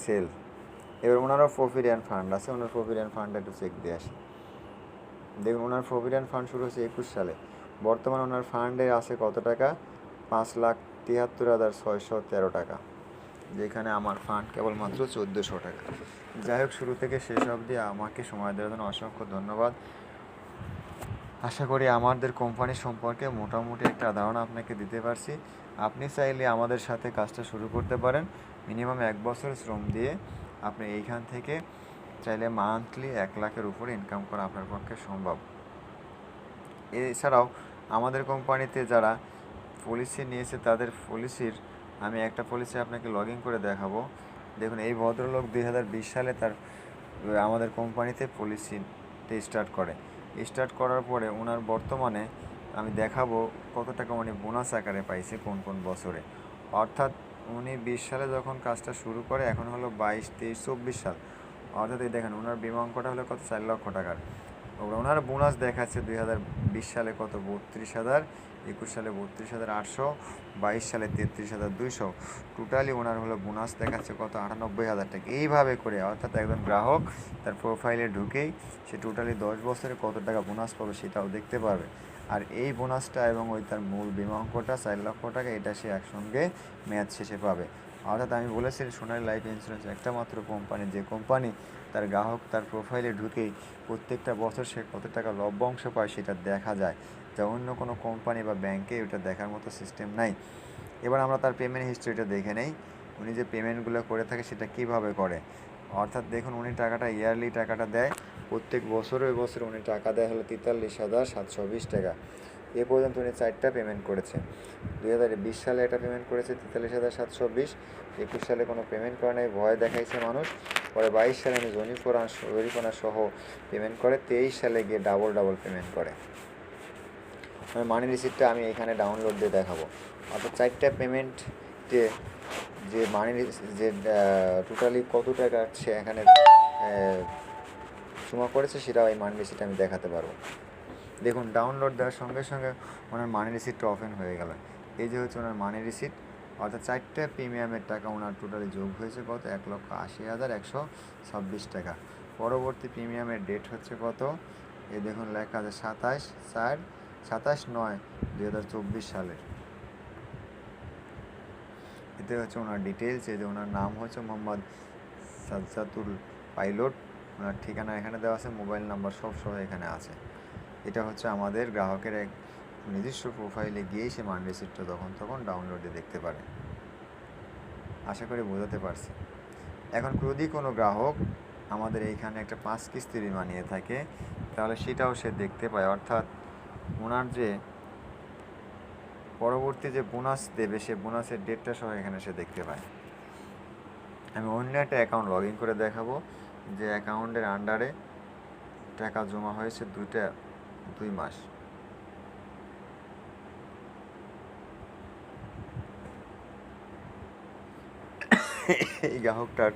সেল। এবার ওনারও প্রভিডেন্ট ফান্ড আছে, ওনার প্রভিডেন্ট ফান্ডটা একটু চেক দিয়ে আসি। দেখুন ওনার প্রভিডেন্ট ফান্ড শুরু হয়েছে 21 সালে, বর্তমানে ওনার ফান্ডে আছে কত টাকা, 5,73,613 টাকা। যেখানে আমার ফান্ড কেবলমাত্র 1400 টাকা। যাই হোক, শুরু থেকে শেষ অবধি আমাকে সময় দেওয়ার জন্য অসংখ্য ধন্যবাদ। আশা করি আমাদের কোম্পানি সম্পর্কে মোটামুটি একটা ধারণা আপনাকে দিতে পারছি। আপনি চাইলে আমাদের সাথে কাজটা শুরু করতে পারেন। মিনিমাম 1 বছর শ্রম দিয়ে আপনি এইখান থেকে চাইলে মান্থলি 1 লাখের উপরে ইনকাম করা আপনার পক্ষে সম্ভব। এছাড়াও আমাদের কোম্পানিতে যারা পলিসি নিয়েছে তাদের পলিসির আমি একটা পলিসি আপনাকে লগ ইন করে দেখাবো। দেখুন, এই ভদ্রলোক 2020 সালে তার আমাদের কোম্পানিতে পলিসিতে স্টার্ট করার পরে ওনার বর্তমানে আমি দেখাবো কত টাকা উনি বোনাস আকারে পাইছে কোন কোন বছরে। অর্থাৎ উনি 20 সালে যখন কাজটা শুরু করে, এখন হলো 22, 23, 24 সাল। অর্থাৎ এই দেখেন ওনার বিমা অঙ্কটা হলো কত, 4 লক্ষ টাকার। ওনার বোনাস দেখাচ্ছে 2020 সালে কত, 32,000, 21 সালে 32,800, 22 সালে 33,200। টোটালি ওনার হলো বোনাস দেখাচ্ছে কত, 98,000 টাকা। এইভাবে করে অর্থাৎ একজন গ্রাহক তার প্রোফাইলে ঢুকেই সে টোটালি 10 বছরে কত টাকা বোনাস পাবে সেটাও দেখতে পারবে। আর এই বোনাসটা এবং ওই তার মূল বিমা অঙ্কটা 4 লক্ষ টাকা, এটা সে একসঙ্গে মেয়াদ শেষে পাবে। অর্থাৎ আমি বলেছি সোনালী লাইফ ইন্স্যুরেন্স একটা মাত্র কোম্পানি, যে কোম্পানি তার গ্রাহক তার প্রোফাইলে ঢুকেই প্রত্যেকটা বছর সে কত টাকা লভ্যাংশ পায় সেটা দেখা যায়, যা অন্য কোনো কোম্পানি বা ব্যাংকে ওটা দেখার মতো সিস্টেম নাই। এবার আমরা তার পেমেন্ট হিস্ট্রিটা দেখে নেই, উনি যে পেমেন্টগুলো করে থাকে সেটা কিভাবে করে। অর্থাৎ দেখুন, উনি টাকাটা ইয়ারলি টাকাটা দেয়, প্রত্যেক বছরে উনি টাকা দেয় হলো 43,720 টাকা। এ পর্যন্ত উনি 4টা পেমেন্ট করেছে। 2020 সালে একটা পেমেন্ট করেছে 43,720, 21 সালে কোনো পেমেন্ট করে নাই, ভয় দেখাইছে মানুষ। পরে 22 সালে উনি জরিমানা সহ পেমেন্ট করে, 23 সালে গিয়ে ডাবল পেমেন্ট করে। মানি রিসিপ্টটা আমি এখানে ডাউনলোড দিয়ে দেখাবো। অর্থাৎ 4টা পেমেন্টে যে মানি যে টোটালি কত টাকা সে এখানে জমা করেছে সেটাও এই মানি রিসিপ্ট আমি দেখাতে পারবো। দেখুন, ডাউনলোড দেওয়ার সঙ্গে সঙ্গে ওনার মানি রিসিপ্টটা ওপেন হয়ে গেল। এই যে হচ্ছে ওনার মানি রিসিপ্ট। অর্থাৎ 4টা প্রিমিয়ামের টাকা ওনার টোটালি যোগ হয়েছে কত, 1,80,126 টাকা। পরবর্তী প্রিমিয়ামের ডেট হচ্ছে কত, এই দেখুন লেখা আছে 27/9/2024 সালের। এতে হচ্ছে ওনার ডিটেলস। এই যে ওনার নাম হচ্ছে মোহাম্মদ সাজ্জাতুল পাইলট, ওনার ঠিকানা এখানে দেওয়া আছে, মোবাইল নাম্বার সব এখানে আছে। এটা হচ্ছে আমাদের গ্রাহকের এক নিজস্ব প্রোফাইলে গিয়েই সে মানি রিসিপ্টটা তখন ডাউনলোডে দেখতে পারে। আশা করি বোঝাতে পারছি। এখন যদি কোনো গ্রাহক আমাদের এইখানে একটা 5 কিস্তির বীমা নিয়ে থাকে, তাহলে সেটাও সে দেখতে পায়। অর্থাৎ ওনার যে পরবর্তী যে বোনাস দেবে সে বোনাসের ডেটটা সহ এখানে সে দেখতে পায়। আমি অন্য একটা অ্যাকাউন্ট লগ ইন করে দেখাবো, যে অ্যাকাউন্টের আন্ডারে টাকা জমা হয়েছে 2 মাস। এই গ্রাহকটার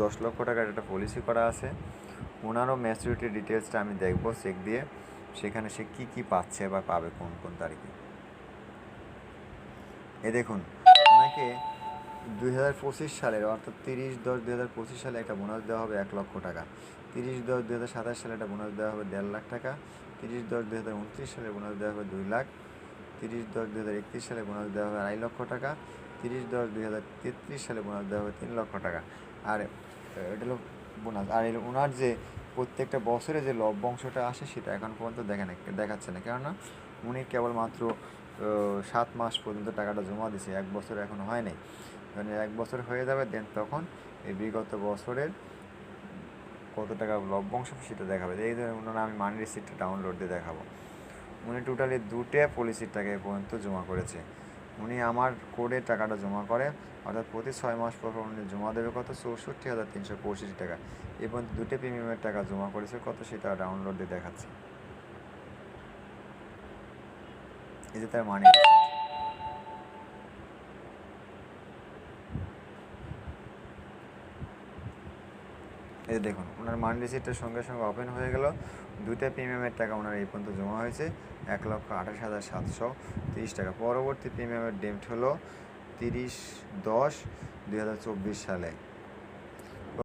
10 লক্ষ টাকার একটা পলিসি করা আছে। ওনারও ম্যাচুরিটি ডিটেলসটা আমি দেখব চেক দিয়ে, সেখানে সে কী পাচ্ছে বা পাবে কোন তারিখে। দেখুন, ওনাকে 2025 সালের অর্থাৎ 30/10/2025 সালে একটা বোনাস দেওয়া হবে 1 লক্ষ টাকা। 30/10/2027 সালে একটা বোনাস দেওয়া হবে 1.5 লাখ টাকা। 30/10/2029 সালে বোনাস দেওয়া হবে 2 লাখ। 30/10/2031 সালে বোনাস দেওয়া হবে 2.5 লক্ষ টাকা। 30/10/2033 সালে বোনাস দেওয়া হবে 3 লক্ষ টাকা। আর এটা হলো বোনাস। আর ওনার যে প্রত্যেকটা বছরে যে লভ্যাংশটা আসে সেটা এখন পর্যন্ত দেখাচ্ছে না, কেননা উনি কেবলমাত্র 7 মাস পর্যন্ত টাকাটা জমা দিয়েছে, 1 বছর এখনও হয় নাই। মানে 1 বছর হয়ে যাবে, দেন তখন এই বিগত বছরের কত টাকা লভ্যাংশ সেটা দেখাবে। এই ধরনের আমি মানি রিসিপ্টটা ডাউনলোড দিয়ে দেখাবো। উনি টোটালি 2টা পলিসির টাকা এ পর্যন্ত জমা করেছে। উনি আমার কোডে টাকাটা জমা করে, অর্থাৎ প্রতি 6 মাস পর উনি জমা দেবে কত, 64,365 টাকা। এ পর্যন্ত 2টা প্রিমিয়ামের টাকা জমা করেছে কত সেটা ডাউনলোড দিয়ে দেখাচ্ছে। এই যে তার মানি এই যে দেখুন, ওনার মানি রিসিপ্টের সঙ্গে ওপেন হয়ে গেল। 2টা প্রিমিয়ামের টাকা ওনার এই পর্যন্ত জমা হয়েছে 1,28,730 টাকা। পরবর্তী প্রিমিয়ামের ডেট হলো 30/10/2024 সালে।